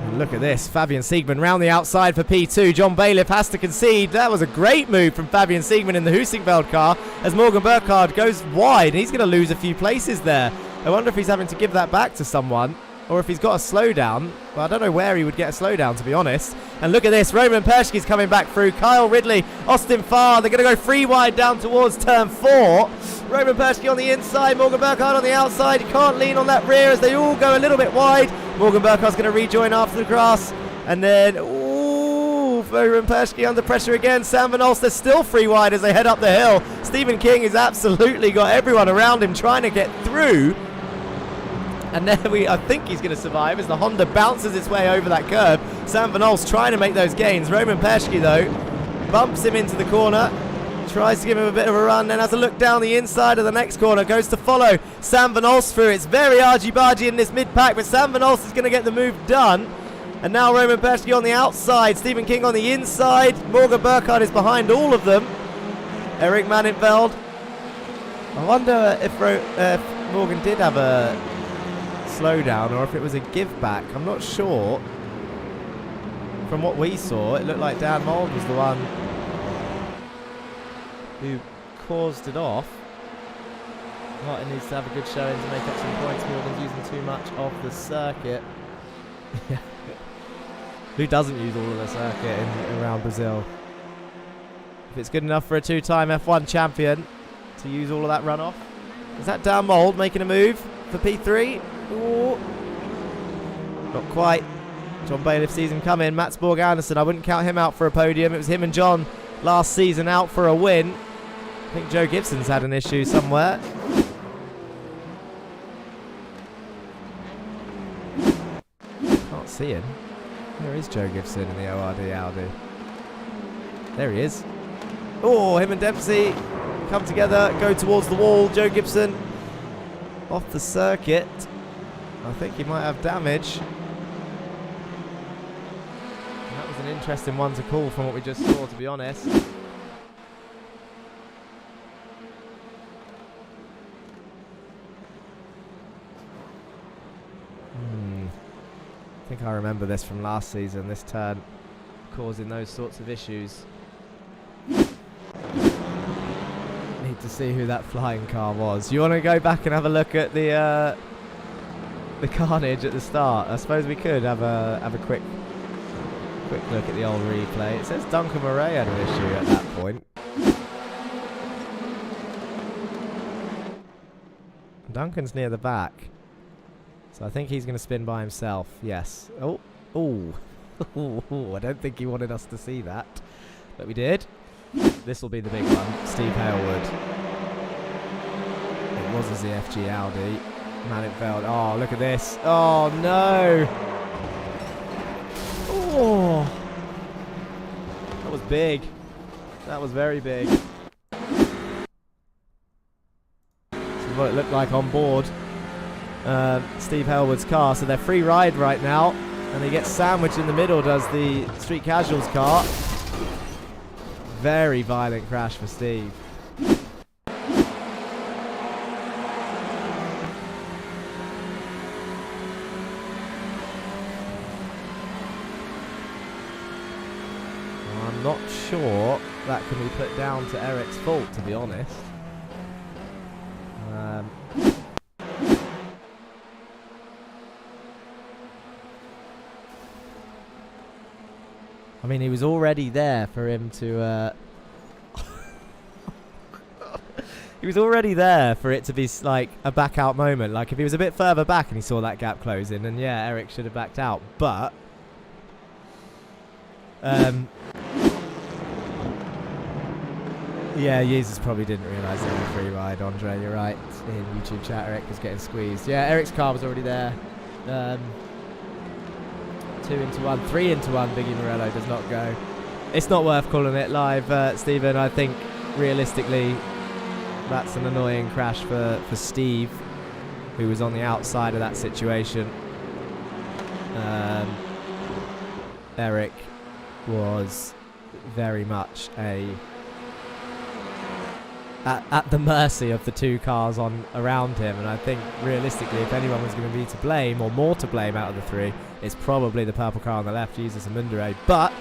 And look at this, Fabian Siegman round the outside for P2. John Bailiff has to concede. That was a great move from Fabian Siegman in the Husingveld car as Morgan Burkhardt goes wide. And he's going to lose a few places there. I wonder if he's having to give that back to someone or if he's got a slowdown. Well, I don't know where he would get a slowdown, to be honest. And look at this, Roman Perschke's coming back through. Kyle Ridley, Austin Farr, they're going to go 3 wide down towards turn 4. Roman Perschke on the inside, Morgan Burkhardt on the outside. He can't lean on that rear as they all go a little bit wide. Morgan Burkhardt's going to rejoin after the grass. And then, ooh, Roman Perschke under pressure again. Sam Van Olst, they're still 3 wide as they head up the hill. Stephen King has absolutely got everyone around him trying to get through. And then I think he's going to survive as the Honda bounces its way over that curb. Sam Van Olst trying to make those gains. Roman Perschke, though, bumps him into the corner. Tries to give him a bit of a run, then has a look down the inside of the next corner. Goes to follow Sam Van Olst through. It's very argy-bargy in this mid-pack, but Sam Van Olst is going to get the move done. And now Roman Perschke on the outside. Stephen King on the inside. Morgan Burkhardt is behind all of them. Eric Mannenfeld. I wonder if Morgan did have a slowdown or if it was a give back. I'm not sure. From what we saw, it looked like Dan Mould was the one who caused it off. Martin needs to have a good showing to make up some points. Morgan's using too much of the circuit. Who doesn't use all of the circuit around Brazil? If it's good enough for a 2-time F1 champion to use all of that runoff. Is that Dan Mould making a move for P3? Ooh. Not quite. John Bailiff sees him come in. Mats Borg Anderson, I wouldn't count him out for a podium. It was him and John last season out for a win. I think Joe Gibson's had an issue somewhere. Can't see him. Where is Joe Gibson in the ORD Audi? There he is. Oh, him and Dempsey come together, go towards the wall. Joe Gibson off the circuit. I think he might have damage. That was an interesting one to call from what we just saw, to be honest. I think I remember this from last season, this turn causing those sorts of issues. Need to see who that flying car was. You want to go back and have a look at the carnage at the start? I suppose we could have a quick look at the old replay. It says Duncan Murray had an issue at that point. Duncan's near the back. So I think he's going to spin by himself. Yes. Oh. I don't think he wanted us to see that. But we did. This will be the big one. Steve Hailwood. It was a ZFG Audi. Manningfeld. Oh, look at this. Oh, no. Oh. That was big. That was very big. This is what it looked like on board. Steve Hailwood's car, so they're free ride right now, and he gets sandwiched in the middle, does the Street Casuals car. Very violent crash for Steve. I'm not sure that can be put down to Eric's fault, to be honest. I mean, he was already there for him to... he was already there for it to be like a back out moment. Like if he was a bit further back and he saw that gap closing, then yeah, Eric should have backed out. But... yeah, Jesus probably didn't realise they were free ride, Andre, you're right. In YouTube chat, Eric was getting squeezed. Yeah, Eric's car was already there. 2 into 1, 3 into 1, Biggie Morello does not go. It's not worth calling it live, Stephen. I think realistically that's an annoying crash for Steve, who was on the outside of that situation. Eric was very much at the mercy of the two cars on around him, and I think realistically if anyone was going to be to blame, or more to blame out of the three, it's probably the purple car on the left, Jesus Amundere. But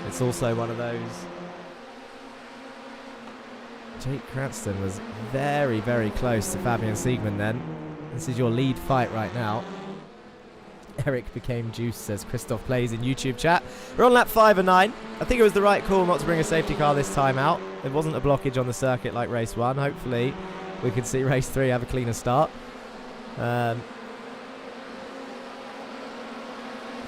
it's also one of those. Jake Cranston was very, very close to Fabian Siegman then. This is your lead fight right now. Eric became juice, says Christoph Plays in YouTube chat. We're on lap 5 and 9. I think it was the right call not to bring a safety car this time out. There wasn't a blockage on the circuit like race 1. Hopefully we can see race 3 have a cleaner start.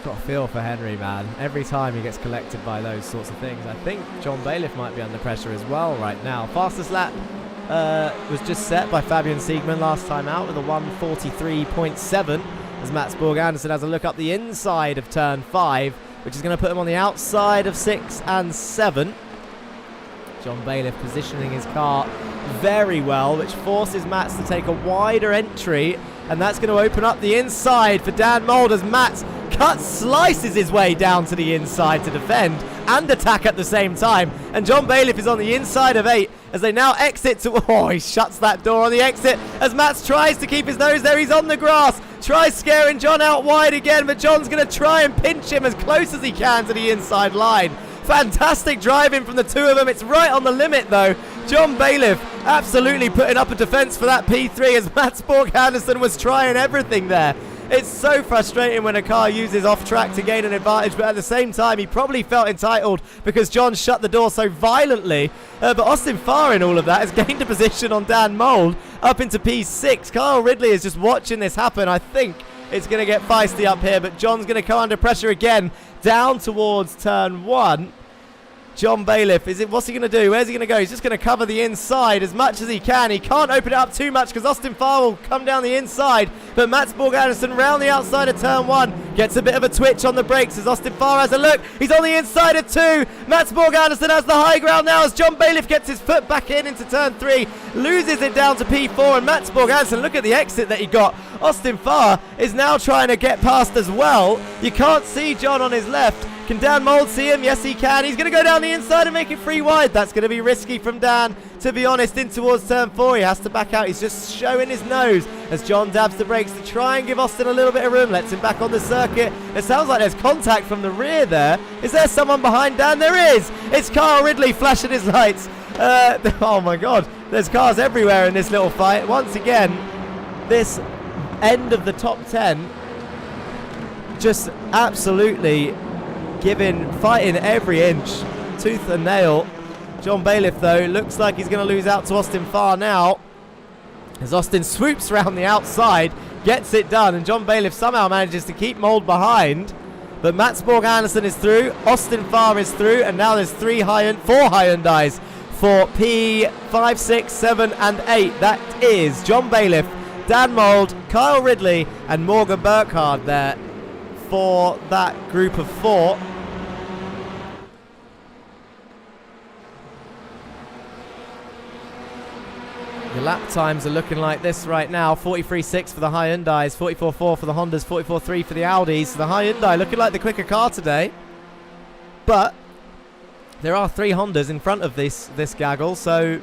Got a feel for Henry, man. Every time he gets collected by those sorts of things. I think John Bailiff might be under pressure as well right now. Fastest lap was just set by Fabian Siegman last time out with a 1:43.7. As Mats Borg Anderson has a look up the inside of turn 5, which is going to put him on the outside of 6 and 7. John Bailiff positioning his car very well, which forces Mats to take a wider entry, and that's going to open up the inside for Dan Mould as Mats slices his way down to the inside to defend and attack at the same time. And John Bailiff is on the inside of 8 as they now exit to... Oh, he shuts that door on the exit as Mats tries to keep his nose there. He's on the grass. Tries scaring John out wide again, but John's going to try and pinch him as close as he can to the inside line. Fantastic driving from the two of them. It's right on the limit, though. John Bailiff absolutely putting up a defence for that P3 as Mats Borg Anderson was trying everything there. It's so frustrating when a car uses off track to gain an advantage, but at the same time, he probably felt entitled because John shut the door so violently. But Austin Farr in all of that has gained a position on Dan Mould up into P6. Kyle Ridley is just watching this happen. I think it's going to get feisty up here, but John's going to come under pressure again down towards turn 1. John Bailiff, what's he going to do? Where's he going to go? He's just going to cover the inside as much as he can. He can't open it up too much because Austin Farr will come down the inside. But Mats Borg Anderson round the outside of turn 1 Gets a bit of a twitch on the brakes as Austin Farr has a look. He's on the inside of 2. Mats Borg Anderson has the high ground now as John Bailiff gets his foot back into turn 3. Loses it down to P4, and Mats Borg Anderson, look at the exit that he got. Austin Farr is now trying to get past as well. You can't see John on his left. Can Dan Mould see him? Yes, he can. He's going to go down the inside and make it 3 wide. That's going to be risky from Dan, to be honest, in towards turn 4. He has to back out. He's just showing his nose as John dabs the brakes to try and give Austin a little bit of room. Lets him back on the circuit. It sounds like there's contact from the rear there. Is there someone behind Dan? There is. It's Kyle Ridley flashing his lights. Oh my God. There's cars everywhere in this little fight. Once again, this end of the top 10 just absolutely fighting every inch, tooth and nail. John Bailiff, though, looks like he's going to lose out to Austin Farr now, as Austin swoops around the outside, gets it done, and John Bailiff somehow manages to keep Mould behind. But Mats Borg Anderson is through, Austin Farr is through, and now there's 4 Hyundais for P5, 6, 7, and 8. That is John Bailiff, Dan Mould, Kyle Ridley, and Morgan Burkhardt there for that group of 4. The lap times are looking like this right now. 43.6 for the Hyundais, 44.4 for the Hondas, 44.3 for the Audis. So the Hyundai looking like the quicker car today. But there are 3 Hondas in front of this gaggle, so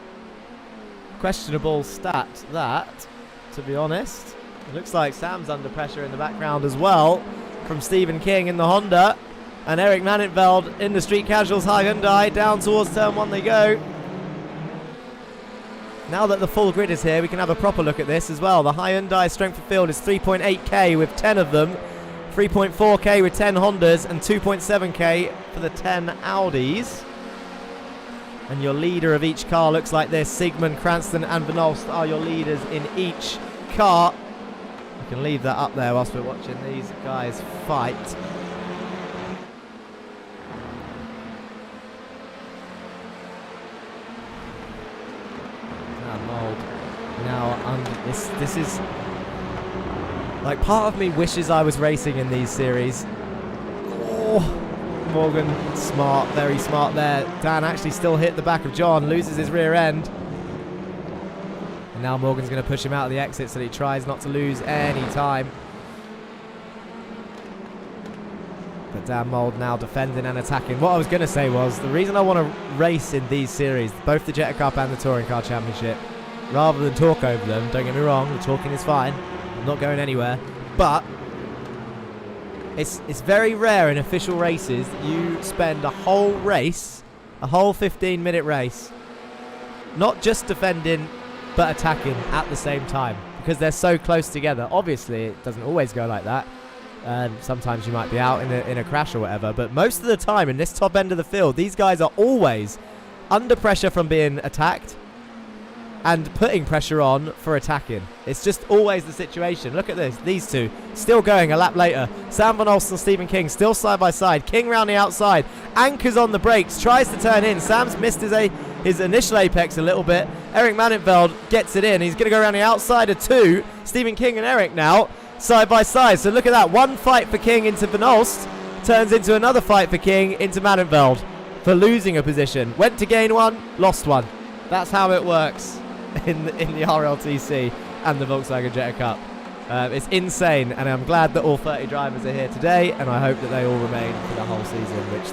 questionable stat that, to be honest. It looks like Sam's under pressure in the background as well from Stephen King in the Honda. And Eric Manenveld in the Street Casuals Hyundai. Down towards turn 1 they go. Now that the full grid is here, we can have a proper look at this as well. The Hyundai strength of field is 3.8k with 10 of them, 3.4k with 10 Hondas, and 2.7k for the 10 Audis. And your leader of each car looks like this. Sigmund, Cranston and Van Olst are your leaders in each car. You can leave that up there whilst we're watching these guys fight. Now, this is like, part of me wishes I was racing in these series. Oh, Morgan, smart, very smart there. Dan actually still hit the back of John, loses his rear end. And now Morgan's going to push him out of the exit so that he tries not to lose any time. But Dan Mould now defending and attacking. What I was going to say was, the reason I want to race in these series, both the Jetta Cup and the Touring Car Championship, rather than talk over them, don't get me wrong, the talking is fine, I'm not going anywhere, but it's very rare in official races that you spend a whole race, a whole 15-minute race, not just defending but attacking at the same time, because they're so close together. Obviously it doesn't always go like that, and sometimes you might be out in a crash or whatever, but most of the time in this top end of the field, these guys are always under pressure from being attacked and putting pressure on for attacking. It's just always the situation. Look at this. These two still going a lap later. Sam Van Olst and Stephen King still side by side. King round the outside. Anchors on the brakes. Tries to turn in. Sam's missed his initial apex a little bit. Eric Manenveld gets it in. He's going to go around the outside of 2. Stephen King and Eric now side by side. So look at that. One fight for King into Van Olst turns into another fight for King into Manenveld for losing a position. Went to gain one, lost one. That's how it works in the RLTC and the Volkswagen Jetta Cup. It's insane, and I'm glad that all 30 drivers are here today, and I hope that they all remain for the whole season, which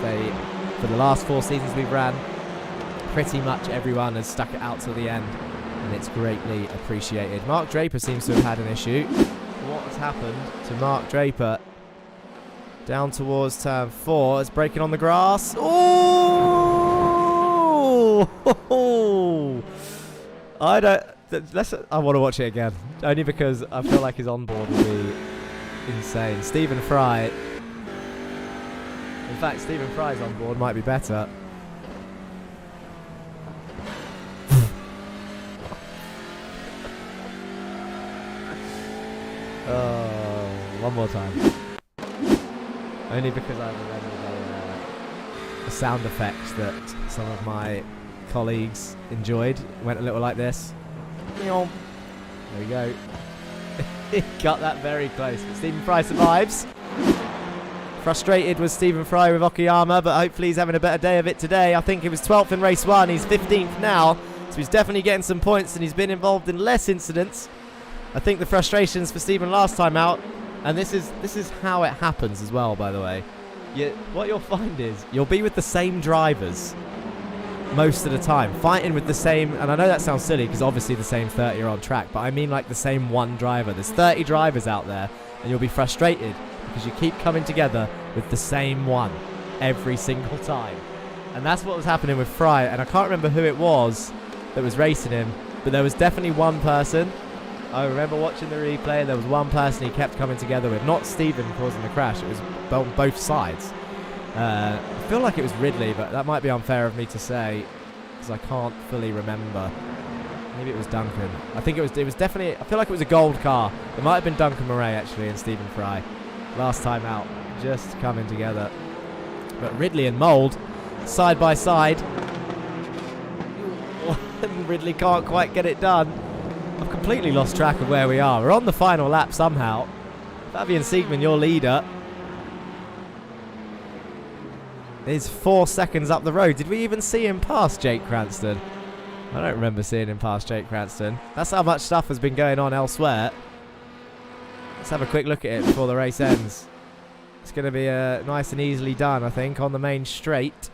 for the last 4 seasons we've ran, pretty much everyone has stuck it out till the end, and it's greatly appreciated. Mark Draper seems to have had an issue. What has happened to Mark Draper? Down towards turn 4, it's breaking on the grass. Oh! I want to watch it again, only because I feel like his onboard will be insane. Stephen Fry. In fact, Stephen Fry's onboard might be better. One more time. Only because I remembered a sound effect that some of my colleagues enjoyed. It went a little like this. There we go. He got that very close, but Stephen Fry survives. Frustrated was Stephen Fry with Okayama, but hopefully he's having a better day of it today. I think he was 12th in race 1. He's 15th now, so he's definitely getting some points, and he's been involved in less incidents. I think the frustrations for Stephen last time out, and this is how it happens as well, by the way. What you'll find is you'll be with the same drivers most of the time, fighting with the same, and I know that sounds silly because obviously the same 30 are on track, but I mean like the same one driver. There's 30 drivers out there, and you'll be frustrated because you keep coming together with the same one every single time. And that's what was happening with Fry, and I can't remember who it was that was racing him, but there was definitely one person. I remember watching the replay, there was one person he kept coming together with, not Stephen causing the crash, it was on both sides. I feel like it was Ridley, but that might be unfair of me to say because I can't fully remember. Maybe it was Duncan. I think it was definitely, I feel like it was a gold car. It might have been Duncan Murray actually and Stephen Fry. Last time out, just coming together. But Ridley and Mould, side by side. Ridley can't quite get it done. I've completely lost track of where we are. We're on the final lap somehow. Fabian Siegman, your leader, is 4 seconds up the road. Did we even see him pass Jake Cranston? I don't remember seeing him pass Jake Cranston. That's how much stuff has been going on elsewhere. Let's have a quick look at it before the race ends. It's going to be nice and easily done, I think, on the main straight.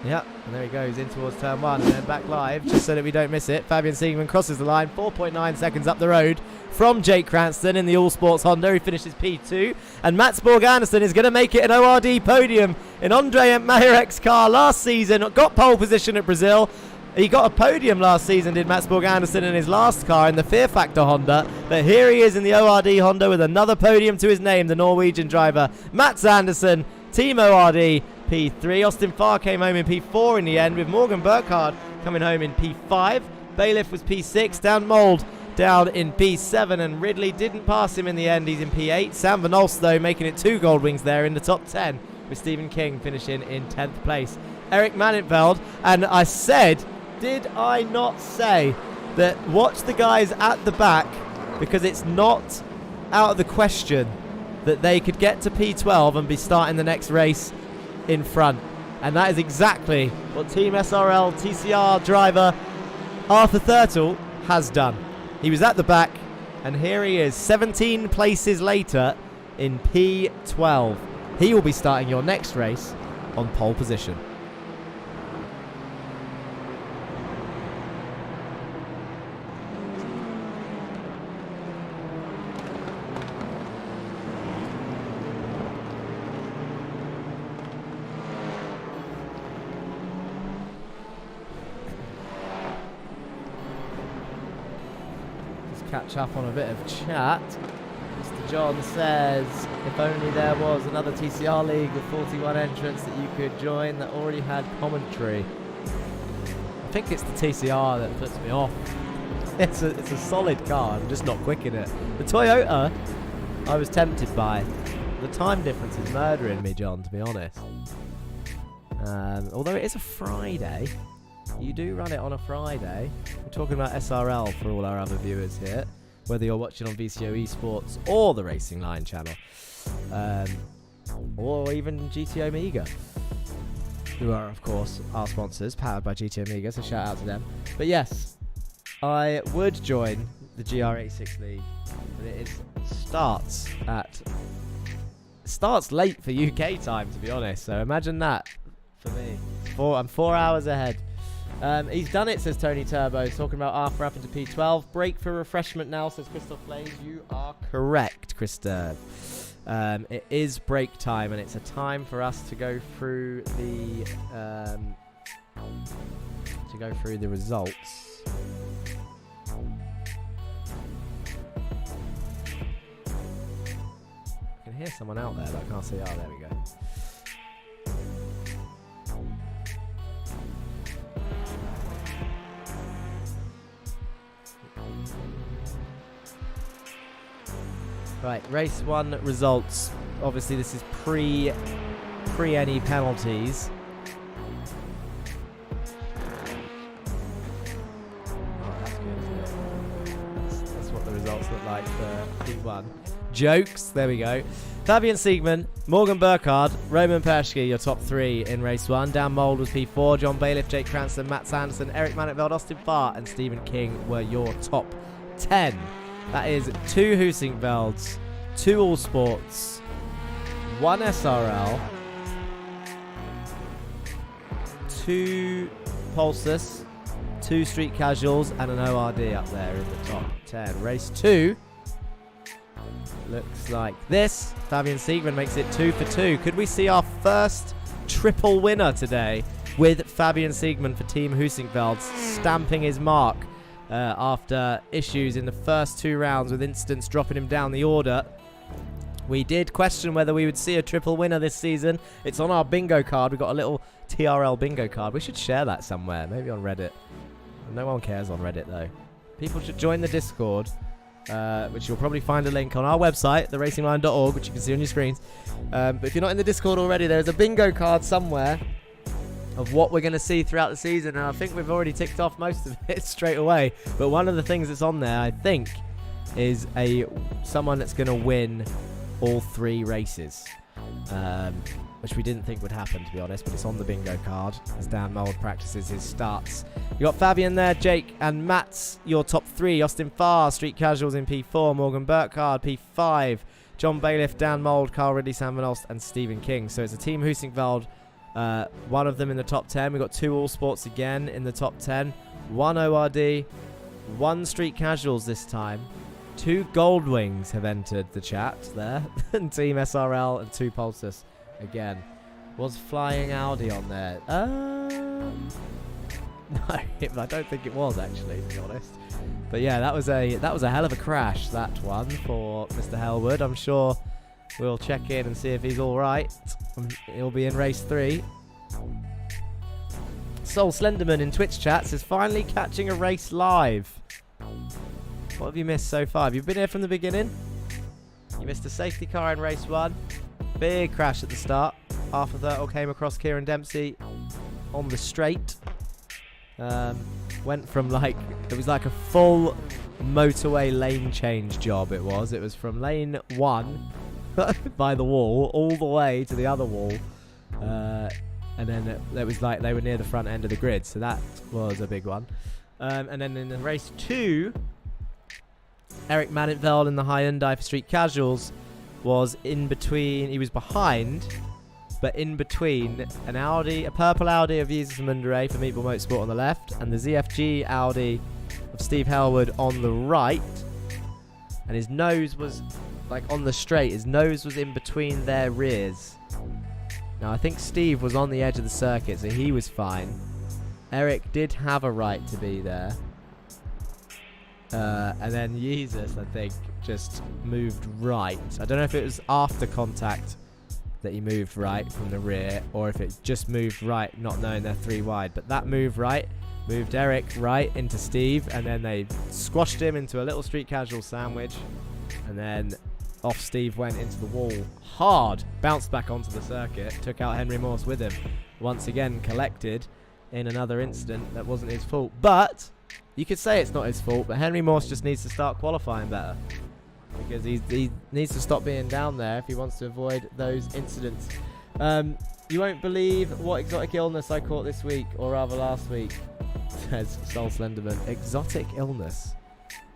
Yep, and there he goes in towards turn 1 and then back live just so that we don't miss it. Fabian Siegman crosses the line, 4.9 seconds up the road from Jake Cranston in the All-Sports Honda. He finishes P2, and Mats Borg Anderson is going to make it an ORD podium in Andre Mayerek's car last season. Got pole position at Brazil. He got a podium last season, did Mats Borg Anderson, in his last car in the Fear Factor Honda. But here he is in the ORD Honda with another podium to his name, the Norwegian driver Mats Anderson, Team ORD, P3. Austin Farr came home in P4 in the end, with Morgan Burkhardt coming home in P5. Bailiff was P6, Dan Mould down in P7, and Ridley didn't pass him in the end. He's in P8. Sam Van Olst, though, making it 2 gold wings there in the top 10, with Stephen King finishing in 10th place. Eric Maninfeld, and I said, did I not say that watch the guys at the back, because it's not out of the question that they could get to P12 and be starting the next race in front. And that is exactly what Team SRL TCR driver Arthur Thurtle has done. He was at the back, and here he is 17 places later in P12. He will be starting your next race on pole position. Catch up on a bit of chat. Mr. John says, if only there was another TCR league with 41 entrants that you could join that already had commentary. I think it's the TCR that puts me off. It's a solid car, I'm just not quick in it. The Toyota, I was tempted by. The time difference is murdering me, John, to be honest. Although it is a Friday. You do run it on a Friday. We're talking about SRL for all our other viewers here, whether you're watching on VCO eSports or the Racing Line channel, or even GT Omega, who are, of course, our sponsors, powered by GT Omega, so shout out to them. But yes, I would join the GR86 League, but it starts late for UK time, to be honest, so imagine that for me. I'm 4 hours ahead. He's done it, says Tony Turbo. Talking about Arthur up into P12. Break for refreshment now, says Christoph Blaze. You are correct, Christoph. It is break time, and it's a time for us to go through the results. I can hear someone out there, but I can't see. Oh, there we go. Right, race 1 results. Obviously, this is pre any penalties. Oh, that's good, isn't it? like the P1. Jokes. There we go. Fabian Siegman, Morgan Burkhardt, Roman Perschke, your top 3 in race 1. Dan Mould was P4. John Bailiff, Jake Cranston, Matt Sanderson, Eric Mannekveld, Austin Farr, and Stephen King were your top 10. That is 2 Husingvelds, 2 All Sports, 1 SRL, 2 Pulsus, 2 Street Casuals, and an ORD up there in the top 10. Race 2 looks like this. Fabian Siegman makes it 2 for 2. Could we see our first triple winner today with Fabian Siegman for Team Husingvelds stamping his mark after issues in the first 2 rounds with incidents dropping him down the order? We did question whether we would see a triple winner this season. It's on our bingo card. We've got a little TRL bingo card. We should share that somewhere, maybe on Reddit. No one cares on Reddit though. People should join the Discord, which you'll probably find a link on our website, theracingline.org, which you can see on your screens. But if you're not in the Discord already, there's a bingo card somewhere of what we're going to see throughout the season, and I think we've already ticked off most of it straight away. But one of the things that's on there, I think, is someone that's going to win all 3 races, which we didn't think would happen, to be honest, but it's on the bingo card as Dan Mould practices his starts. You got Fabian there, Jake and Matt's your top 3. Austin Farr, Street Casuals in P4, Morgan Burkhardt, P5, John Bailiff, Dan Mould, Carl Ridley, Sam Van Olst, and Stephen King. So it's a Team Husingveld, one of them in the top 10. We've got 2 All Sports again in the top 10, 1 ORD, 1 Street Casuals this time. 2 Goldwings have entered the chat there, and Team SRL, and 2 Pulsus again. Was Flying Audi on there? No, I don't think it was actually, to be honest. But yeah, that was a hell of a crash, that one, for Mr. Hellwood. I'm sure we'll check in and see if he's all right. He'll be in race 3. Soul Slenderman in Twitch chat says, finally catching a race live. What have you missed so far? Have you been here from the beginning? You missed a safety car in race 1. Big crash at the start. Arthur Thurtle came across Kieran Dempsey on the straight. Went from it was like a full motorway lane change job it was. It was from lane 1 by the wall all the way to the other wall. And then it was like they were near the front end of the grid. So that was a big one. And then in the race 2, Eric Mannekveld in the Hyundai for Street Casuals was in between. He was behind, but in between a purple Audi of Jesus Mundere for Meatball Motorsport on the left, and the ZFG Audi of Steve Hellwood on the right. And his nose was on the straight. His nose was in between their rears. Now I think Steve was on the edge of the circuit, so he was fine. Eric did have a right to be there. And then Jesus, I think, just moved right. I don't know if it was after contact that he moved right from the rear, or if it just moved right, not knowing they're 3 wide. But that move right moved Eric right into Steve, and then they squashed him into a little Street Casual sandwich, and then off Steve went into the wall hard, bounced back onto the circuit, took out Henry Morse with him. Once again collected in another incident that wasn't his fault. But you could say it's not his fault, but Henry Morse just needs to start qualifying better, because he needs to stop being down there if he wants to avoid those incidents. You won't believe what exotic illness I caught this week, or rather last week, says Soul Slenderman. Exotic illness?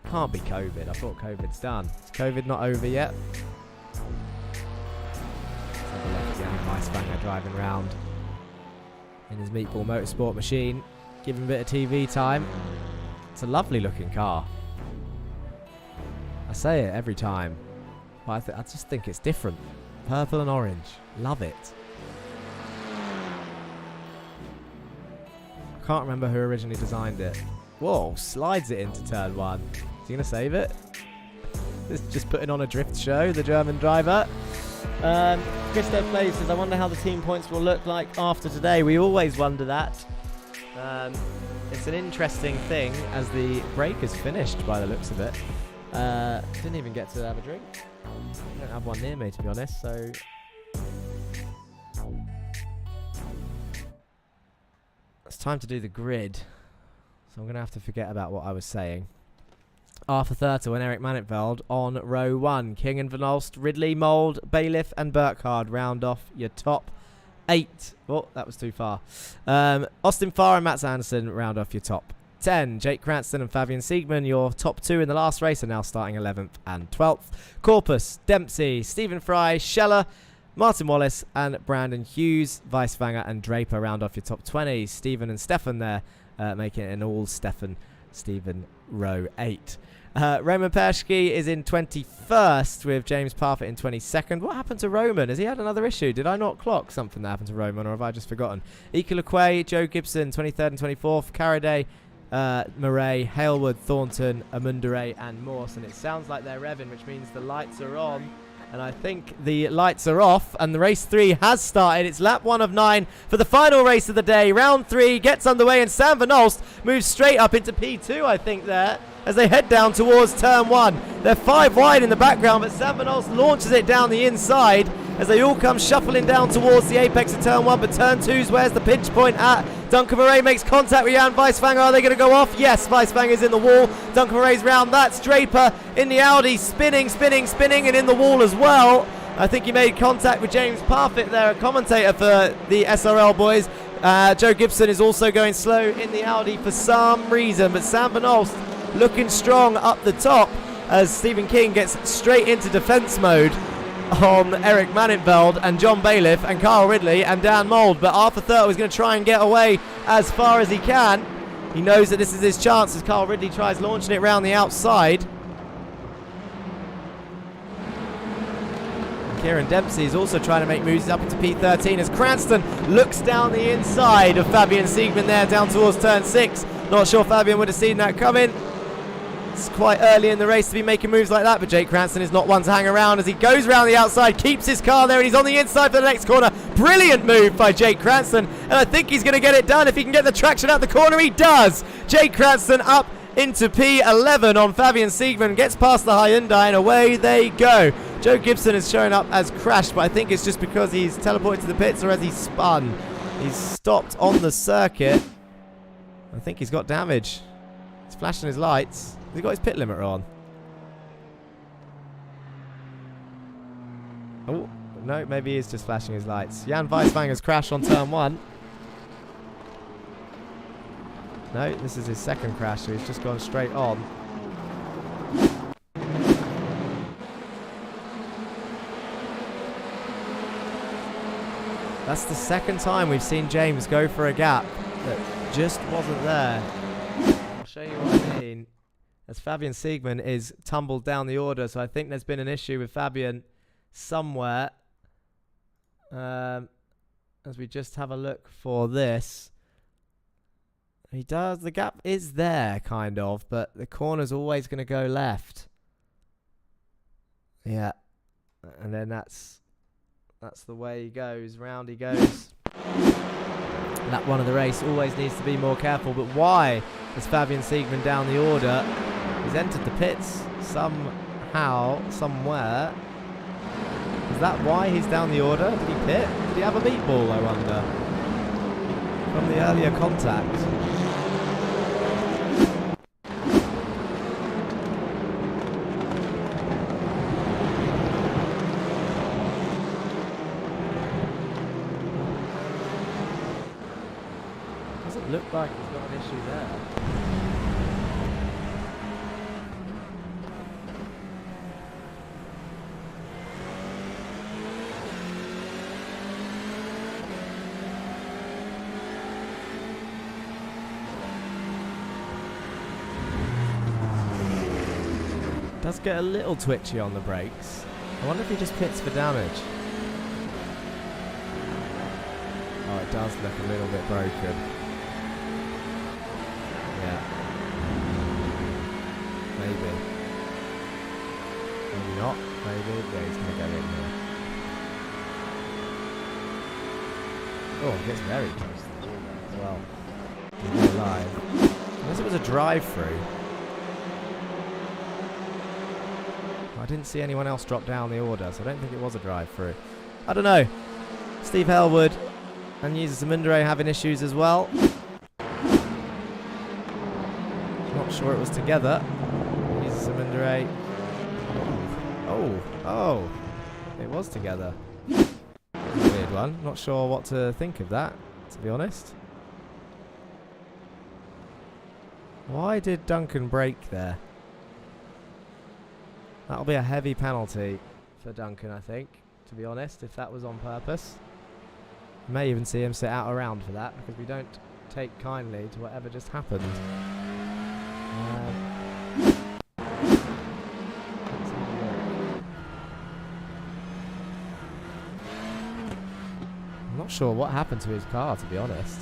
Can't be COVID. I thought COVID's done. Is COVID not over yet? Let's have a look again. Nice banger driving round in his Meatball Motorsport machine. Give him a bit of TV time. It's a lovely looking car. I say it every time, but I just think it's different. Purple and orange. Love it. I can't remember who originally designed it. Whoa, slides it into turn 1. Is he going to save it? This is just putting on a drift show, the German driver. Christoph Plays says, I wonder how the team points will look like after today. We always wonder that. It's an interesting thing as the break is finished by the looks of it. Didn't even get to have a drink. I don't have one near me, to be honest, so... It's time to do the grid. So I'm going to have to forget about what I was saying. Arthur Thurtle and Eric Manitveld on row 1. King and Van Olst, Ridley, Mould, Bailiff and Burkhard round off your top 8. Oh, that was too far. Austin Farr and Mats Anderson round off your top 10. Jake Cranston and Fabian Siegman, your top 2 in the last race, are now starting 11th and 12th. Corpus, Dempsey, Stephen Fry, Scheller, Martin Wallace and Brandon Hughes, Weiswanger and Draper round off your top 20. Stephen and Stefan there making it an all Stephen row 8. Roman Perschke is in 21st with James Parfitt in 22nd. What happened to Roman? Has he had another issue? Did I not clock something that happened to Roman, or have I just forgotten? Ike LeQuay, Joe Gibson, 23rd and 24th. Caraday, Murray, Halewood, Thornton, Amundare and Morse. And it sounds like they're revving, which means the lights are on. And I think the lights are off, and the race 3 has started. It's lap 1 of 9 for the final race of the day. Round 3 gets underway, and Sam Van Olst moves straight up into P2, I think, there, as they head down towards turn 1. They're 5 wide in the background, but Sam Van Olst launches it down the inside as they all come shuffling down towards the apex of turn 1. But turn 2's where's the pinch point at? Duncan Murray makes contact with Jan Weiswanger. Are they going to go off? Yes, Weiswanger's in the wall. Duncan Murray's round. That's Draper in the Audi, spinning, and in the wall as well. I think he made contact with James Parfitt there, a commentator for the SRL boys. Joe Gibson is also going slow in the Audi for some reason, but Sam Van Olst looking strong up the top as Stephen King gets straight into defence mode on Eric Manitveld and John Bailiff and Carl Ridley and Dan Mould. But Arthur Thurtle is going to try and get away as far as he can. He knows that this is his chance as Carl Ridley tries launching it round the outside. Kieran Dempsey is also trying to make moves up into P13 as Cranston looks down the inside of Fabian Siegman there down towards turn 6. Not sure Fabian would have seen that coming. It's quite early in the race to be making moves like that, but Jake Cranston is not one to hang around as he goes round the outside, keeps his car there, and he's on the inside for the next corner. Brilliant move by Jake Cranston, and I think he's going to get it done if he can get the traction out the corner. He does! Jake Cranston up into P11 on Fabian Siegman, gets past the Hyundai, and away they go. Joe Gibson is showing up as crashed, but I think it's just because he's teleported to the pits or as he spun. He's stopped on the circuit. I think he's got damage. He's flashing his lights. Has he got his pit limiter on? Oh, no, maybe he is just flashing his lights. Jan Weiswanger's crash on turn 1. No, this is his second crash, so he's just gone straight on. That's the second time we've seen James go for a gap that just wasn't there. I'll show you what I mean. As Fabian Siegman is tumbled down the order, so I think there's been an issue with Fabian somewhere. As we just have a look for this. He does, the gap is there, kind of, but the corner's always going to go left. Yeah. And then that's the way he goes, round he goes. Lap 1 of the race always needs to be more careful, but why is Fabian Siegman down the order? He's entered the pits somehow, somewhere. Is that why he's down the order? Did he pit? Did he have a meatball, I wonder? From the earlier contact. Doesn't look like he's got an issue there. Does get a little twitchy on the brakes. I wonder if he just pits for damage. Oh, it does look a little bit broken. Yeah. Maybe. Maybe not. Maybe. Yeah, he's going to go in here. Oh, he gets very close to the wall there as well. He's not alive. Unless it was a drive-through. I didn't see anyone else drop down the order, so I don't think it was a drive-through. I don't know. Steve Halewood and Yusa Samundere having issues as well. Not sure it was together. Yusa straight. Oh. It was together. Weird one. Not sure what to think of that, to be honest. Why did Duncan brake there? That'll be a heavy penalty for Duncan, I think, to be honest, if that was on purpose. May even see him sit out around for that, because we don't take kindly to whatever just happened. I'm not sure what happened to his car, to be honest.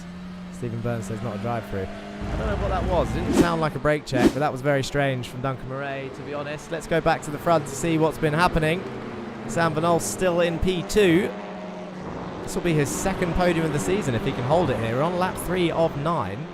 Stephen Burns says not a drive-through. I don't know what that was. It didn't sound like a brake check, but that was very strange from Duncan Murray, to be honest. Let's go back to the front to see what's been happening. Sam Van Olst still in P2. This will be his second podium of the season if he can hold it here. We're on lap 3 of 9.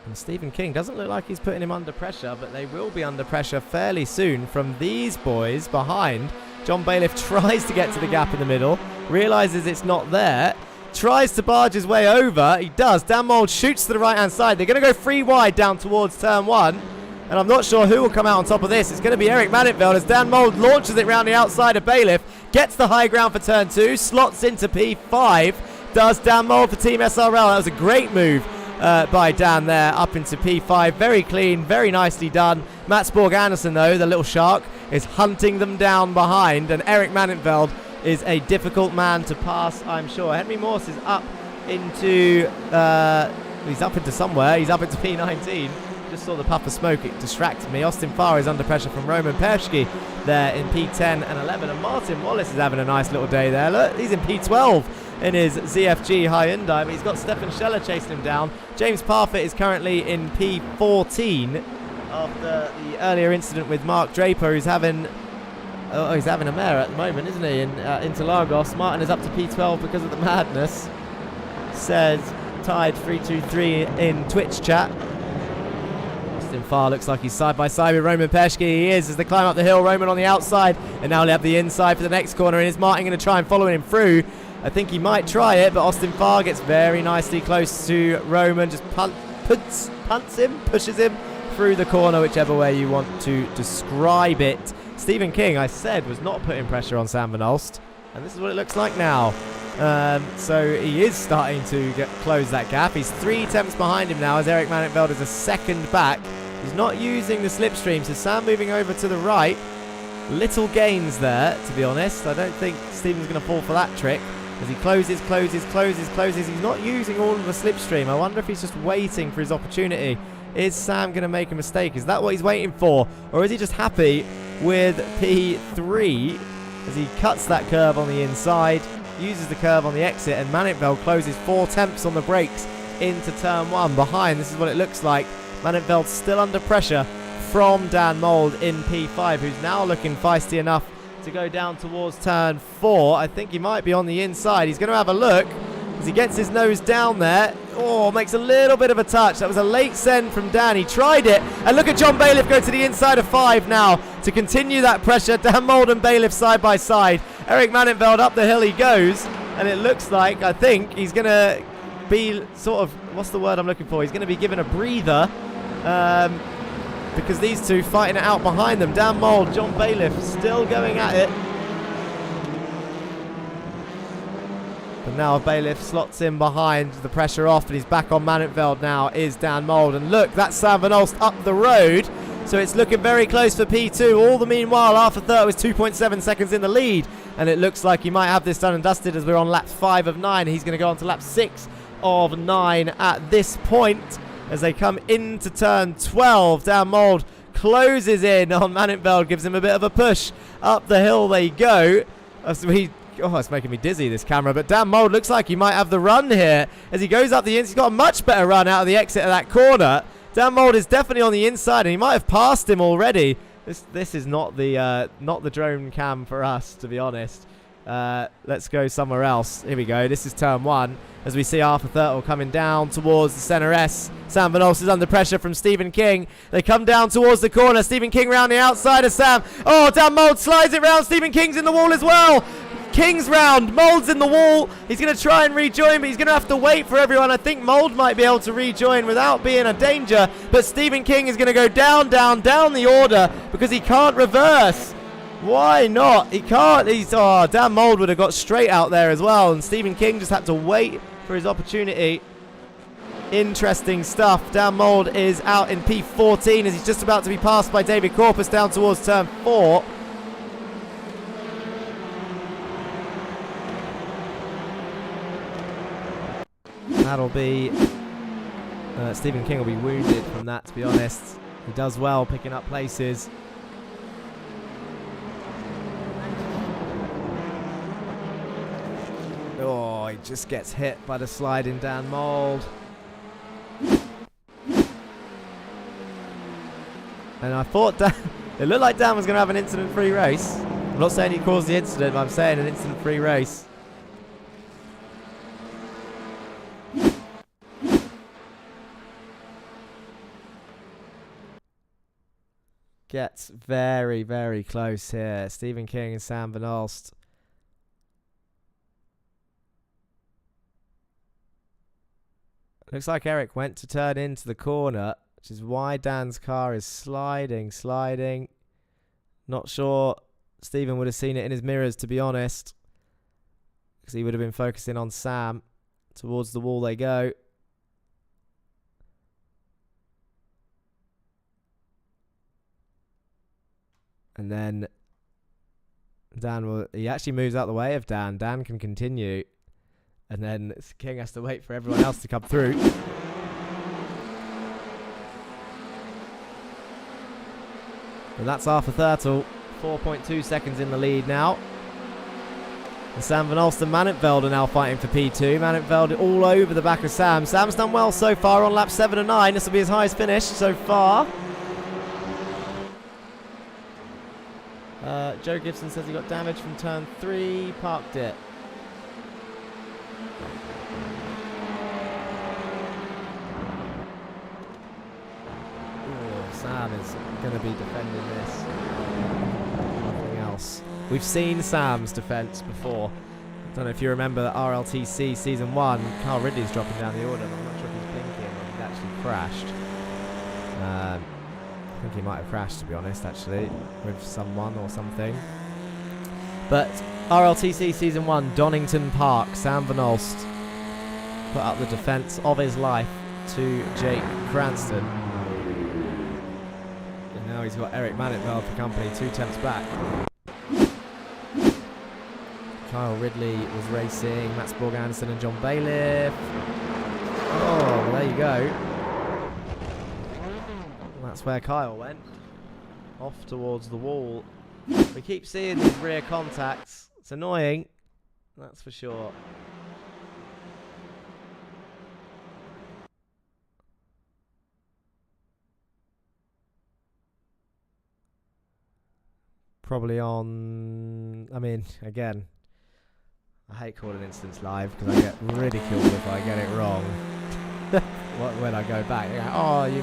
And Stephen King doesn't look like he's putting him under pressure, but they will be under pressure fairly soon from these boys behind. John Bailiff tries to get to the gap in the middle, realises it's not there, tries to barge his way over. He does. Dan Mould shoots to the right-hand side. They're going to go 3 wide down towards turn 1. And I'm not sure who will come out on top of this. It's going to be Eric Mannenveld as Dan Mould launches it round the outside of Bailiff, gets the high ground for turn 2, slots into P5. Does Dan Mould for Team SRL. That was a great move by Dan there, up into P5. Very clean, very nicely done. Mats Borg Andersen, though, the little shark, is hunting them down behind, and Eric Mannenveld is a difficult man to pass, I'm sure. Henry Morse is up into he's up into somewhere. He's up into P19. Just saw the puff of smoke, it distracted me. Austin Farr is under pressure from Roman Perschke there in P10 and 11, and Martin Wallace is having a nice little day there. Look, he's in P12 in his ZFG Hyundai, but he's got Stefan Scheller chasing him down. James Parfitt is currently in P14 after the earlier incident with Mark Draper, who's having he's having a mare at the moment, isn't he, in Interlagos. Martin is up to P12 because of the madness. Says tied 3-2-3 in Twitch chat. Austin Farr looks like he's side by side with Roman Perschke. He is as they climb up the hill. Roman on the outside, and now they have the inside for the next corner. And is Martin going to try and follow him through? I think he might try it, but Austin Farr gets very nicely close to Roman. Just punts him, pushes him through the corner, whichever way you want to describe it. Stephen King, I said, was not putting pressure on Sam Van Olst, and this is what it looks like now. So he is starting to close that gap. He's 3 attempts behind him now as Eric Mannenveld is a second back. He's not using the slipstream, so Sam moving over to the right. Little gains there, to be honest. I don't think Stephen's going to fall for that trick. As he closes. He's not using all of the slipstream. I wonder if he's just waiting for his opportunity. Is Sam going to make a mistake? Is that what he's waiting for? Or is he just happy with P3 as he cuts that curve on the inside, uses the curve on the exit, and Mannenveld closes 4 attempts on the brakes into turn 1 behind. This is what it looks like. Mannenveld still under pressure from Dan Mould in P5, who's now looking feisty enough to go down towards turn 4. I think he might be on the inside. He's going to have a look as he gets his nose down there. Oh, makes a little bit of a touch. That was a late send from Dan. He tried it. And look at John Bailiff go to the inside of 5 now to continue that pressure. Dan Mould and Bailiff side by side. Eric Mannenveld up the hill he goes. And it looks like, I think, he's going to be sort of, what's the word I'm looking for? He's going to be given a breather. Because these two fighting it out behind them. Dan Mould, John Bailiff still going at it. But now Bailiff slots in behind, the pressure off, and he's back on Mannenveld now is Dan Mould. And look, that's Sam Van Olst up the road. So it's looking very close for P2. All the meanwhile, Arthur Thurt was 2.7 seconds in the lead. And it looks like he might have this done and dusted as we're on lap 5 of 9. He's going to go on to lap 6 of 9 at this point. As they come into turn 12, Dan Mould closes in on Mannenveld, gives him a bit of a push. Up the hill they go. It's making me dizzy, this camera. But Dan Mould looks like he might have the run here. As he goes up the inside, he's got a much better run out of the exit of that corner. Dan Mould is definitely on the inside, and he might have passed him already. This is not the drone cam for us, to be honest. Let's go somewhere else. Here we go. This is turn 1 as we see Arthur Thurtle coming down towards the centre S. Sam Van Olst is under pressure from Stephen King. They come down towards the corner. Stephen King round the outside of Sam. Oh, Dan Mould slides it round. Stephen King's in the wall as well. King's round. Mold's in the wall. He's going to try and rejoin, but he's going to have to wait for everyone. I think Mold might be able to rejoin without being a danger, but Stephen King is going to go down the order because he can't reverse. Why not? He can't. Dan Mold would have got straight out there as well, and Stephen King just had to wait for his opportunity. Interesting stuff. Dan Mold is out in P14 as he's just about to be passed by David Corpus down towards turn 4. That'll be... Stephen King will be wounded from that, to be honest. He does well picking up places. Oh, he just gets hit by the sliding Dan Mold. And I thought Dan, it looked like Dan was going to have an incident-free race. I'm not saying he caused the incident, but I'm saying an incident-free race. Gets very, very close here. Stephen King and Sam Van Alst. Looks like Eric went to turn into the corner, which is why Dan's car is sliding. Not sure Stephen would have seen it in his mirrors, to be honest, because he would have been focusing on Sam. Towards the wall they go. And then he actually moves out the way of Dan. Dan can continue. And then King has to wait for everyone else to come through. And that's Arthur Thurtle. 4.2 seconds in the lead now. And Sam Van Alst and Manenveld are now fighting for P2. Manenveld all over the back of Sam. Sam's done well so far on laps 7 and 9. This will be his highest finish so far. Joe Gibson says he got damage from turn 3. Parked it. Sam is going to be defending this. Nothing else. We've seen Sam's defence before. I don't know if you remember that RLTC Season 1. Carl Ridley's dropping down the order, but I'm not sure if he's blinking or he's actually crashed. I think he might have crashed, to be honest, actually, with someone or something. But RLTC Season 1, Donington Park, Sam Van Alst put up the defence of his life to Jake Cranston. And now he's got Eric Manenveld for company, 2 tenths back. Kyle Ridley was racing, Mats Borg Anderson and John Bailiff. Oh, well, there you go. That's where Kyle went. Off towards the wall. We keep seeing these rear contacts. It's annoying, that's for sure. Probably on... I mean, again, I hate calling incidents live because I get ridiculed if I get it wrong. When I go back, you go, oh, you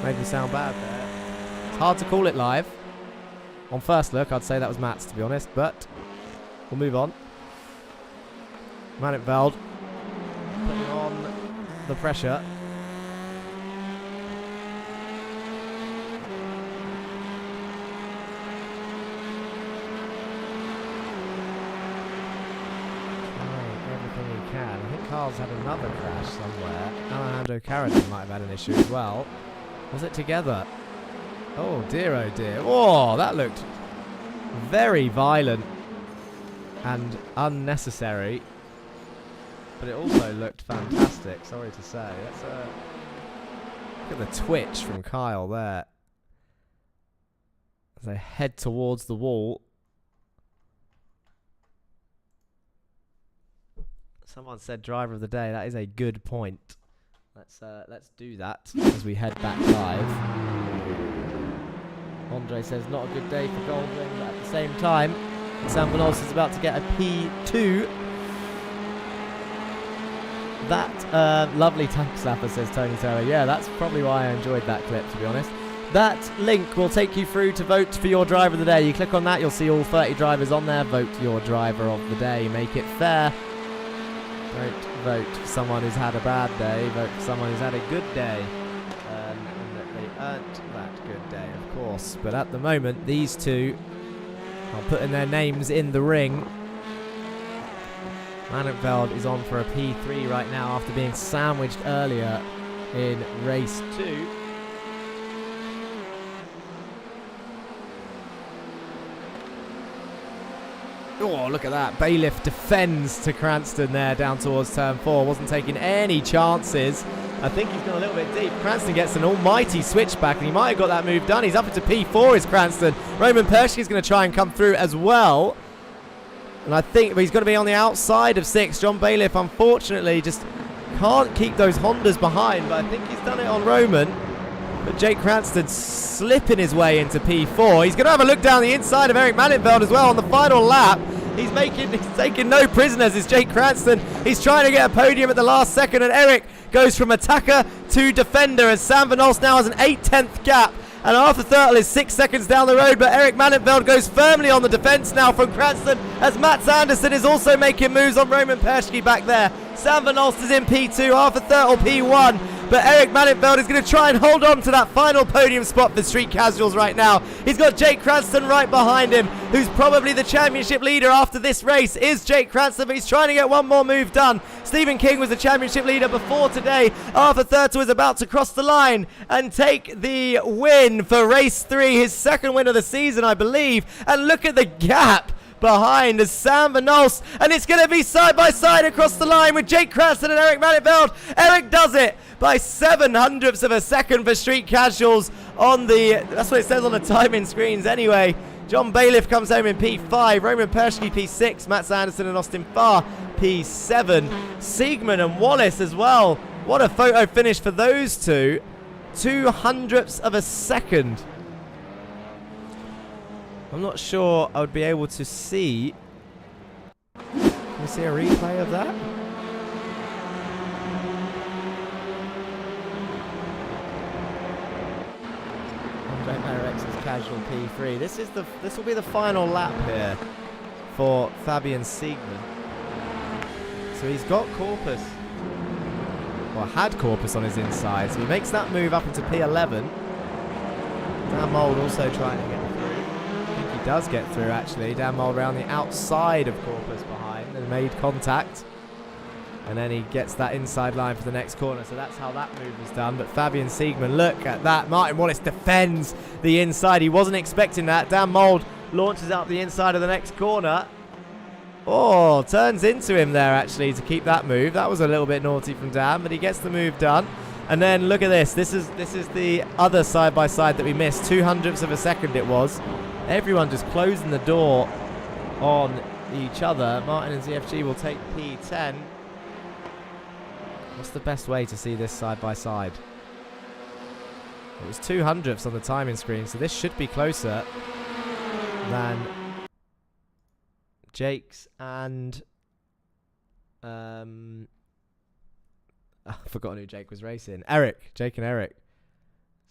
made me sound bad there. It's hard to call it live. On first look, I'd say that was Matt's, to be honest, but we'll move on. Manenveld putting on the pressure. I think Carl's had another crash somewhere. Alejandro Carradine might have had an issue as well. Was it together? Oh dear, oh dear. Oh, that looked very violent and unnecessary. But it also looked fantastic, sorry to say. Let's look at the twitch from Kyle there. As they head towards the wall. Someone said driver of the day. That is a good point. Let's do that as we head back live. Andre says not a good day for Goldwing, but at the same time, Sam Van Alst is about to get a P2. That lovely tank slapper, says Tony Taylor. Yeah, that's probably why I enjoyed that clip, to be honest. that link will take you through to vote for your driver of the day. You click on that, you'll see all 30 drivers on there. Vote your driver of the day. Make it fair. Don't vote for someone who's had a bad day. Vote for someone who's had a good day. And that they earned that good day, of course. But at the moment, these two are putting their names in the ring. Mannenveld is on for a P3 right now after being sandwiched earlier in race 2. Oh, look at that. Bailiff defends to Cranston there down towards turn 4. Wasn't taking any chances. I think he's gone a little bit deep. Cranston gets an almighty switchback, and he might have got that move done. He's up into P4 is Cranston. Roman Pershke is going to try and come through as well. And I think he's going to be on the outside of 6. John Bailiff, unfortunately, just can't keep those Hondas behind. But I think he's done it on Roman. But Jake Cranston slipping his way into P4. He's going to have a look down the inside of Eric Mannenveld as well on the final lap. He's taking no prisoners, is Jake Cranston. He's trying to get a podium at the last second, and Eric goes from attacker to defender as Sam Van Olst now has an 8/10 gap. And Arthur Thurtle is 6 seconds down the road, but Eric Mannenveld goes firmly on the defence now from Cranston as Mats Anderson is also making moves on Roman Pershke back there. Sam Van Olst is in P2, Arthur Thurtle P1, but Eric Mannenveld is going to try and hold on to that final podium spot for Street Casuals right now. He's got Jake Cranston right behind him, who's probably the championship leader after this race, is Jake Cranston, but he's trying to get one more move done. Stephen King was the championship leader before today. Arthur Thurtle is about to cross the line and take the win for race 3, his second win of the season, I believe. And look at the gap behind as Sam Van Olst, and it's going to be side by side across the line with Jake Cranston and Eric Mannenveld. Eric does it by 0.07 of a second for Street Casuals on the, that's what it says on the timing screens anyway. John Bailiff comes home in P5, Roman Pershke P6, Mats Anderson and Austin Farr P7, Siegman and Wallace as well. What a photo finish for those two. 0.02 of a second. I'm not sure I would be able to see. Can we see a replay of that? Andre Rex's casual P3. This will be the final lap here for Fabian Siegman. So he's got Corpus, or had Corpus on his inside. So he makes that move up into P11. Dan Mould also trying to get does get through actually. Dan Mould around the outside of Corpus behind and made contact, and then he gets that inside line for the next corner. So that's how that move was done. But Fabian Siegman, look at that. Martin Wallace defends the inside. He wasn't expecting that. Dan Mould launches up the inside of the next corner. Oh, turns into him there actually to keep that move. That was a little bit naughty from Dan, but he gets the move done. And then look at this. This is the other side by side that we missed. 0.02 of a second it was. Everyone just closing the door on each other. Martin and ZFG will take P10. What's the best way to see this side by side? It was 0.02 on the timing screen, so this should be closer than Jake's and I've forgotten who Jake was racing. Jake and Eric.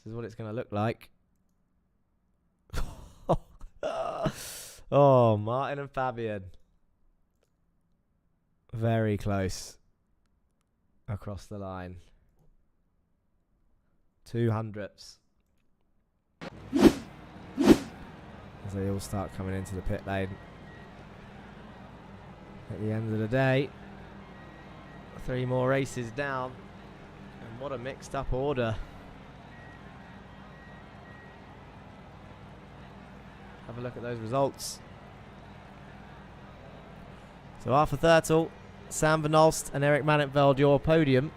This is what it's going to look like. Oh, Martin and Fabian. Very close. Across the line. 0.02. As they all start coming into the pit lane. At the end of the day, 3 more races down. And what a mixed up order. Have a look at those results. So Arthur Thurtle, Sam Van Olst and Eric Mannenveld, your podium.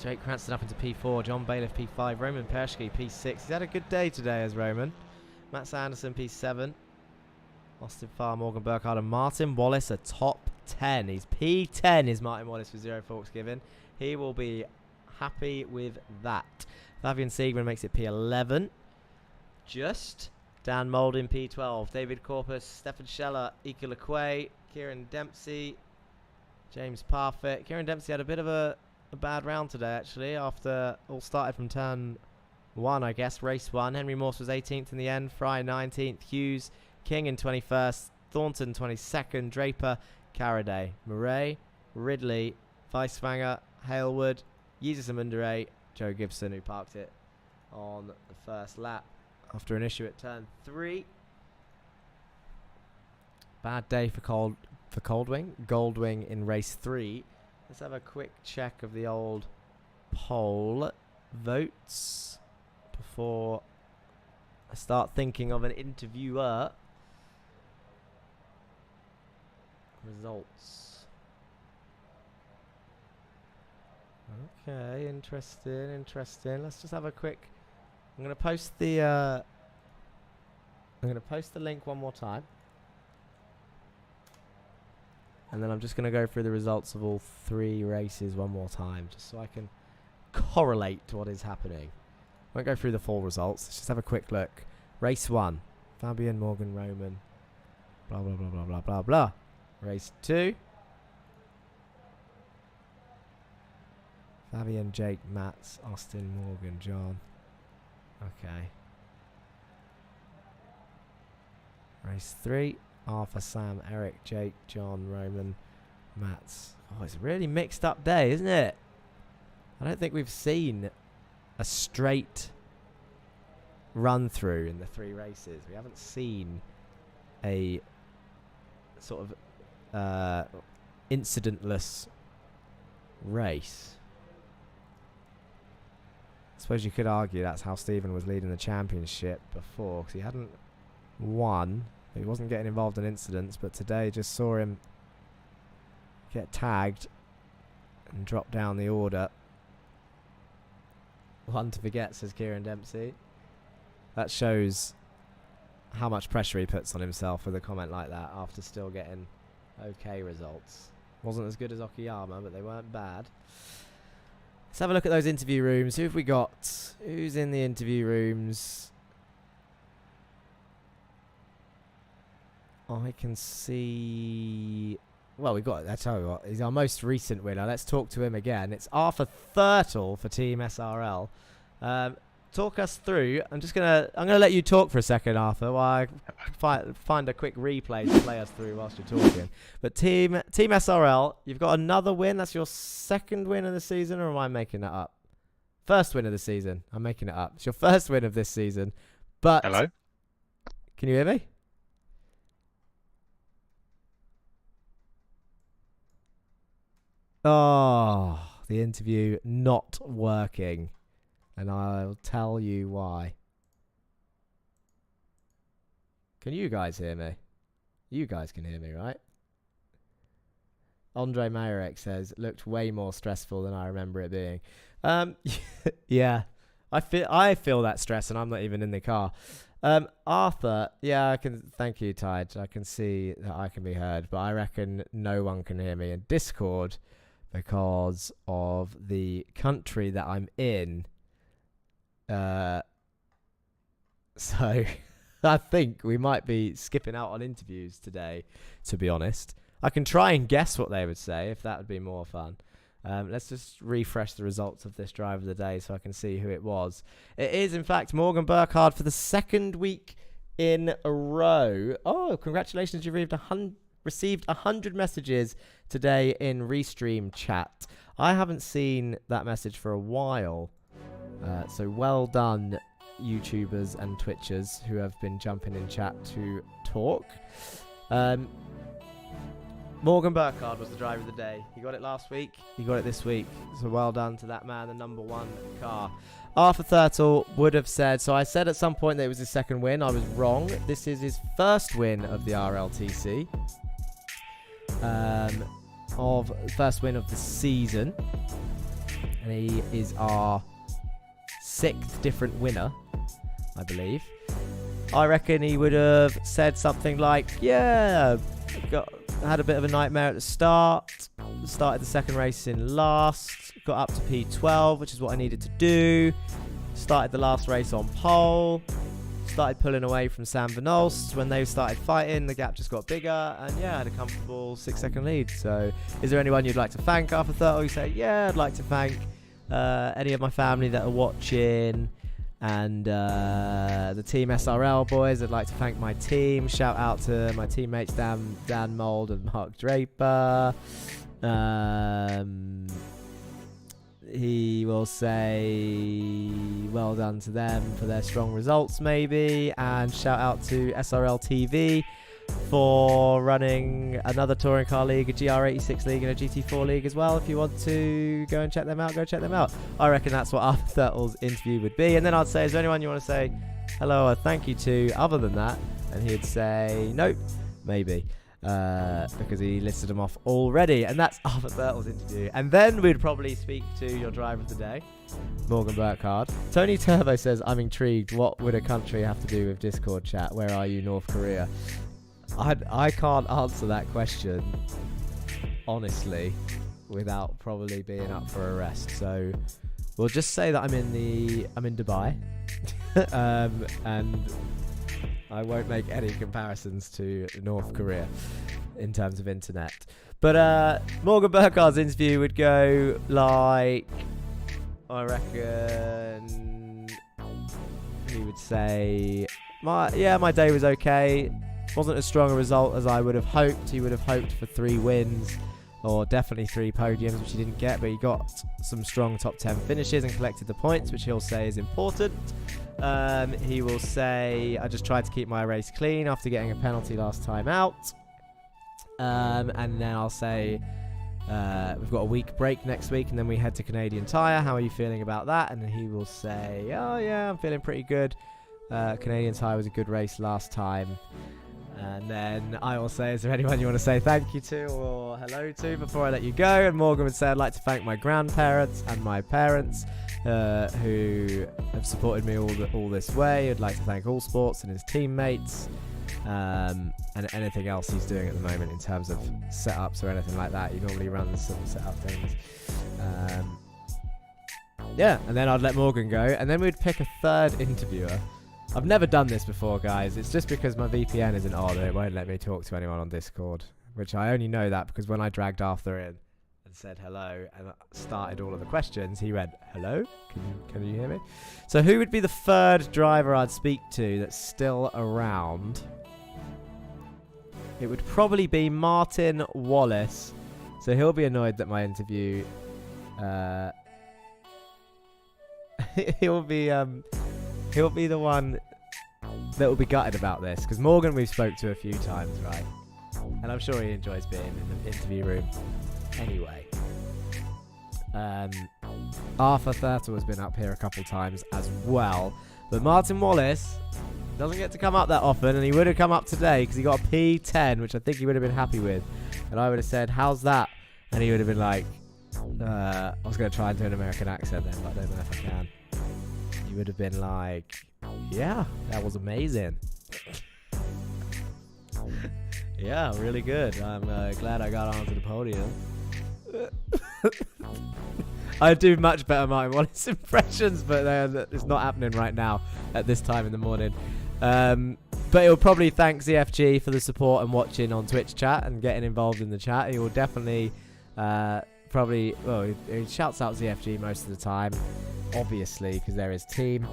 Jake Cranston up into P4, John Bailiff P5, Roman Pershke P6. He's had a good day today as Roman. Mats Anderson P7. Austin Farr, Morgan Burkhardt and Martin Wallace a top 10. He's P10 is Martin Wallace for 0 Forks given. He will be happy with that. Fabian Siegman makes it P11. Just Dan Mould in P12, David Corpus, Stefan Scheller, Ika Lequay, Kieran Dempsey, James Parfit. Kieran Dempsey had a bit of a a bad round today, actually, after all started from turn 1, I guess. Race 1. Henry Morse was 18th in the end. Fry 19th. Hughes, King in 21st. Thornton 22nd. Draper, Caraday, Murray, Ridley, Weiswanger, Halewood, Jesus Amundere, Joe Gibson, who parked it on the first lap after an issue at turn 3. Bad day for Goldwing in race 3. Let's have a quick check of the old poll votes before I start thinking of an interviewer. Results. Okay, interesting. Let's just have a quick. I'm gonna post the link one more time, and then I'm just gonna go through the results of all 3 races one more time, just so I can correlate to what is happening. Won't go through the full results. Let's just have a quick look. Race 1, Fabian, Morgan, Roman, blah blah blah blah blah blah blah. Race 2, Fabian, Jake, Mats, Austin, Morgan, John. Okay. Race 3, Arthur, Sam, Eric, Jake, John, Roman, Mats. Oh, it's a really mixed up day, isn't it? I don't think we've seen a straight run through in the 3 races. We haven't seen a sort of incidentless race. I suppose you could argue that's how Stephen was leading the championship before, because he hadn't won, but he wasn't getting involved in incidents, but today just saw him get tagged and drop down the order. One to forget, says Kieran Dempsey. That shows how much pressure he puts on himself with a comment like that after still getting okay results. Wasn't as good as Okayama, but they weren't bad. Let's have a look at those interview rooms. Who have we got? Who's in the interview rooms? I can see... Well, we've got... I tell you what, he's our most recent winner. Let's talk to him again. It's Arthur Thurtle for Team SRL. Talk us through. I'm gonna let you talk for a second, Arthur, while I find a quick replay to play us through whilst you're talking. But Team SRL, you've got another win. That's your 2nd win of the season, or am I making that up? 1st win of the season. I'm making it up. It's your 1st win of this season. But hello? Can you hear me? Oh, the interview not working. And I'll tell you why. Can you guys hear me? You guys can hear me, right? Andre Mayerek says, looked way more stressful than I remember it being. Yeah, I feel that stress, and I'm not even in the car. Arthur, yeah, I can. Thank you, Tide. I can see that I can be heard, but I reckon no one can hear me in Discord because of the country that I'm in. So I think we might be skipping out on interviews today, to be honest. I can try and guess what they would say if that would be more fun. Let's just refresh the results of this drive of the day so I can see who it was. It is, in fact, Morgan Burkhardt for the 2nd week in a row. Oh, congratulations. You've received 100 messages today in Restream chat. I haven't seen that message for a while. So well done, YouTubers and Twitchers who have been jumping in chat to talk. Morgan Burkhardt was the driver of the day. He got it last week. He got it this week. So well done to that man, the #1 car. Arthur Thurtle would have said, so I said at some point that it was his 2nd win. I was wrong. This is his 1st win of the RLTC. First win of the season. And he is our 6th different winner, I believe. I reckon he would have said something like, yeah, had a bit of a nightmare at the start. Started the 2nd race in last. Got up to P12, which is what I needed to do. Started the last race on pole. started pulling away from Sam Vernolst. When they started fighting, the gap just got bigger, and yeah, I had a comfortable 6-second lead. So is there anyone you'd like to thank after Thurtle? You say, yeah, I'd like to thank any of my family that are watching, and the team SRL boys. I'd like to thank my team. Shout out to my teammates Dan Mould and Mark Draper. He will say well done to them for their strong results, maybe, and shout out to SRL TV for running another touring car league, a GR86 league, and a GT4 league as well. If you want to go and check them out, go check them out. I reckon that's what Arthur Thurtle's interview would be. And then I'd say, is there anyone you want to say hello or thank you to other than that? And he'd say nope, maybe. Because he listed them off already, and that's Arthur Thurtle's interview. And then we'd probably speak to your driver of the day, Morgan Burkhardt. Tony Turbo says, I'm intrigued. What would a country have to do with Discord chat? Where are you, North Korea? I can't answer that question, honestly, without probably being up for arrest. So we'll just say that I'm in Dubai, and I won't make any comparisons to North Korea in terms of internet. But Morgan Burkhardt's interview would go like, I reckon he would say, my day was okay. Wasn't as strong a result as I would have hoped. He would have hoped for 3 wins, or definitely 3 podiums, which he didn't get, but he got some strong top 10 finishes and collected the points, which he'll say is important. He will say, I just tried to keep my race clean after getting a penalty last time out. And then I'll say, we've got a week break next week, and then we head to Canadian Tire. How are you feeling about that? And then he will say, oh yeah, I'm feeling pretty good. Canadian Tire was a good race last time. And then I will say, is there anyone you want to say thank you to or hello to before I let you go? And Morgan would say, I'd like to thank my grandparents and my parents who have supported me all this way. I'd like to thank All Sports and his teammates, and anything else he's doing at the moment in terms of setups or anything like that. He normally runs some setup things. Yeah, and then I'd let Morgan go, and then we'd pick a third interviewer. I've never done this before, guys. It's just because my VPN isn't on and it won't let me talk to anyone on Discord, which I only know that because when I dragged Arthur in and said hello and started all of the questions, he went, hello? Can you hear me? So who would be the third driver I'd speak to that's still around? It would probably be Martin Wallace. So he'll be annoyed that my interview... He'll be the one that will be gutted about this, because Morgan we've spoke to a few times, right? And I'm sure he enjoys being in the interview room anyway. Arthur Thurtle has been up here a couple times as well, but Martin Wallace doesn't get to come up that often, and he would have come up today because he got a P10, which I think he would have been happy with. And I would have said, how's that? And he would have been like, I was going to try and do an American accent then, but I don't know if I can. He would have been like, yeah, that was amazing. Yeah, really good. I'm glad I got onto the podium. I do much better Martin Wallace impressions, but it's not happening right now at this time in the morning. But he'll probably thank ZFG for the support and watching on Twitch chat and getting involved in the chat. He will definitely he shouts out ZFG most of the time, obviously, because they're his team.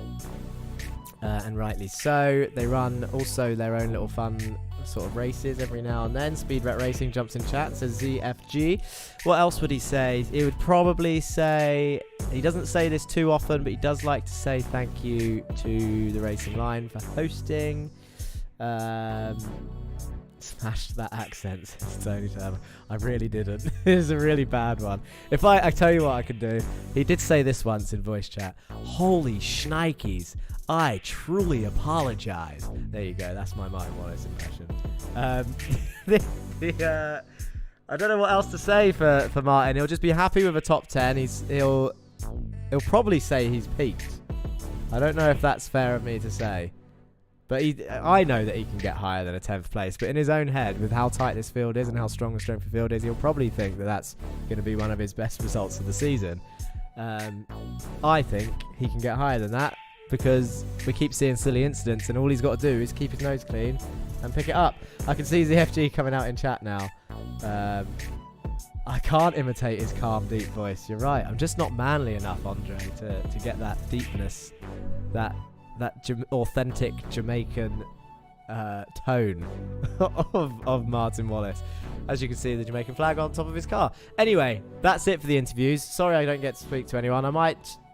And rightly so. They run also their own little fun sort of races every now and then. Speedret Racing jumps in chat and says ZFG. What else would he say? He would probably say, he doesn't say this too often, but he does like to say thank you to the Racing Line for hosting. Smashed that accent, says Tony Turbo. I really didn't. It was a really bad one. If I tell you what I could do. He did say this once in voice chat. Holy shnikes. I truly apologize. There you go. That's my Martin Wallace impression. I don't know what else to say for Martin. He'll just be happy with a top 10. He'll probably say he's peaked. I don't know if that's fair of me to say. But I know that he can get higher than a 10th place. But in his own head, with how tight this field is and how strong the strength of field is, he'll probably think that that's going to be one of his best results of the season. I think he can get higher than that. because we keep seeing silly incidents, and all he's got to do is keep his nose clean and pick it up. I can see ZFG coming out in chat now. I can't imitate his calm, deep voice. You're right. I'm just not manly enough, Andre, to get that deepness, that authentic Jamaican tone of Martin Wallace. As you can see, the Jamaican flag on top of his car. Anyway, that's it for the interviews. Sorry I don't get to speak to anyone.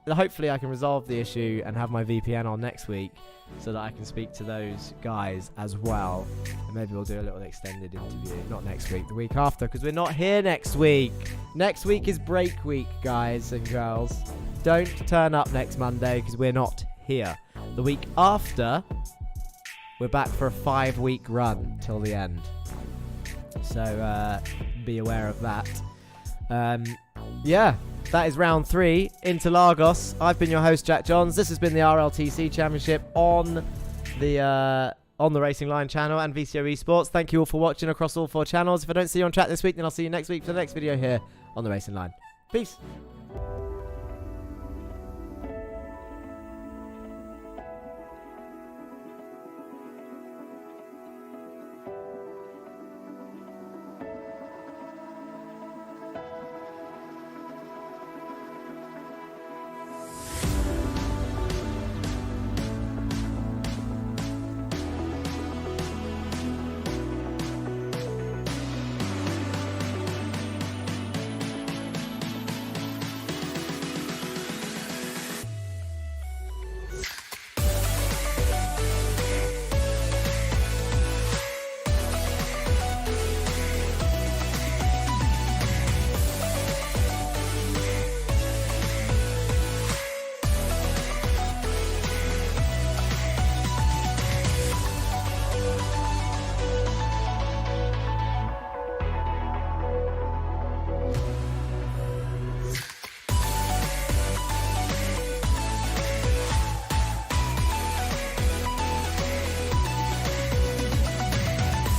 Hopefully I can resolve the issue and have my VPN on next week so that I can speak to those guys as well. And maybe we'll do a little extended interview. Not next week, the week after, because we're not here next week. Next week is break week, guys and girls. Don't turn up next Monday because we're not here. The week after, we're back for a 5-week run till the end. So be aware of that. Yeah. That is round 3, Interlagos. I've been your host, Jack Johns. This has been the RLTC Championship on the Racing Line channel and VCO eSports. Thank you all for watching across all 4 channels. If I don't see you on chat this week, then I'll see you next week for the next video here on the Racing Line. Peace.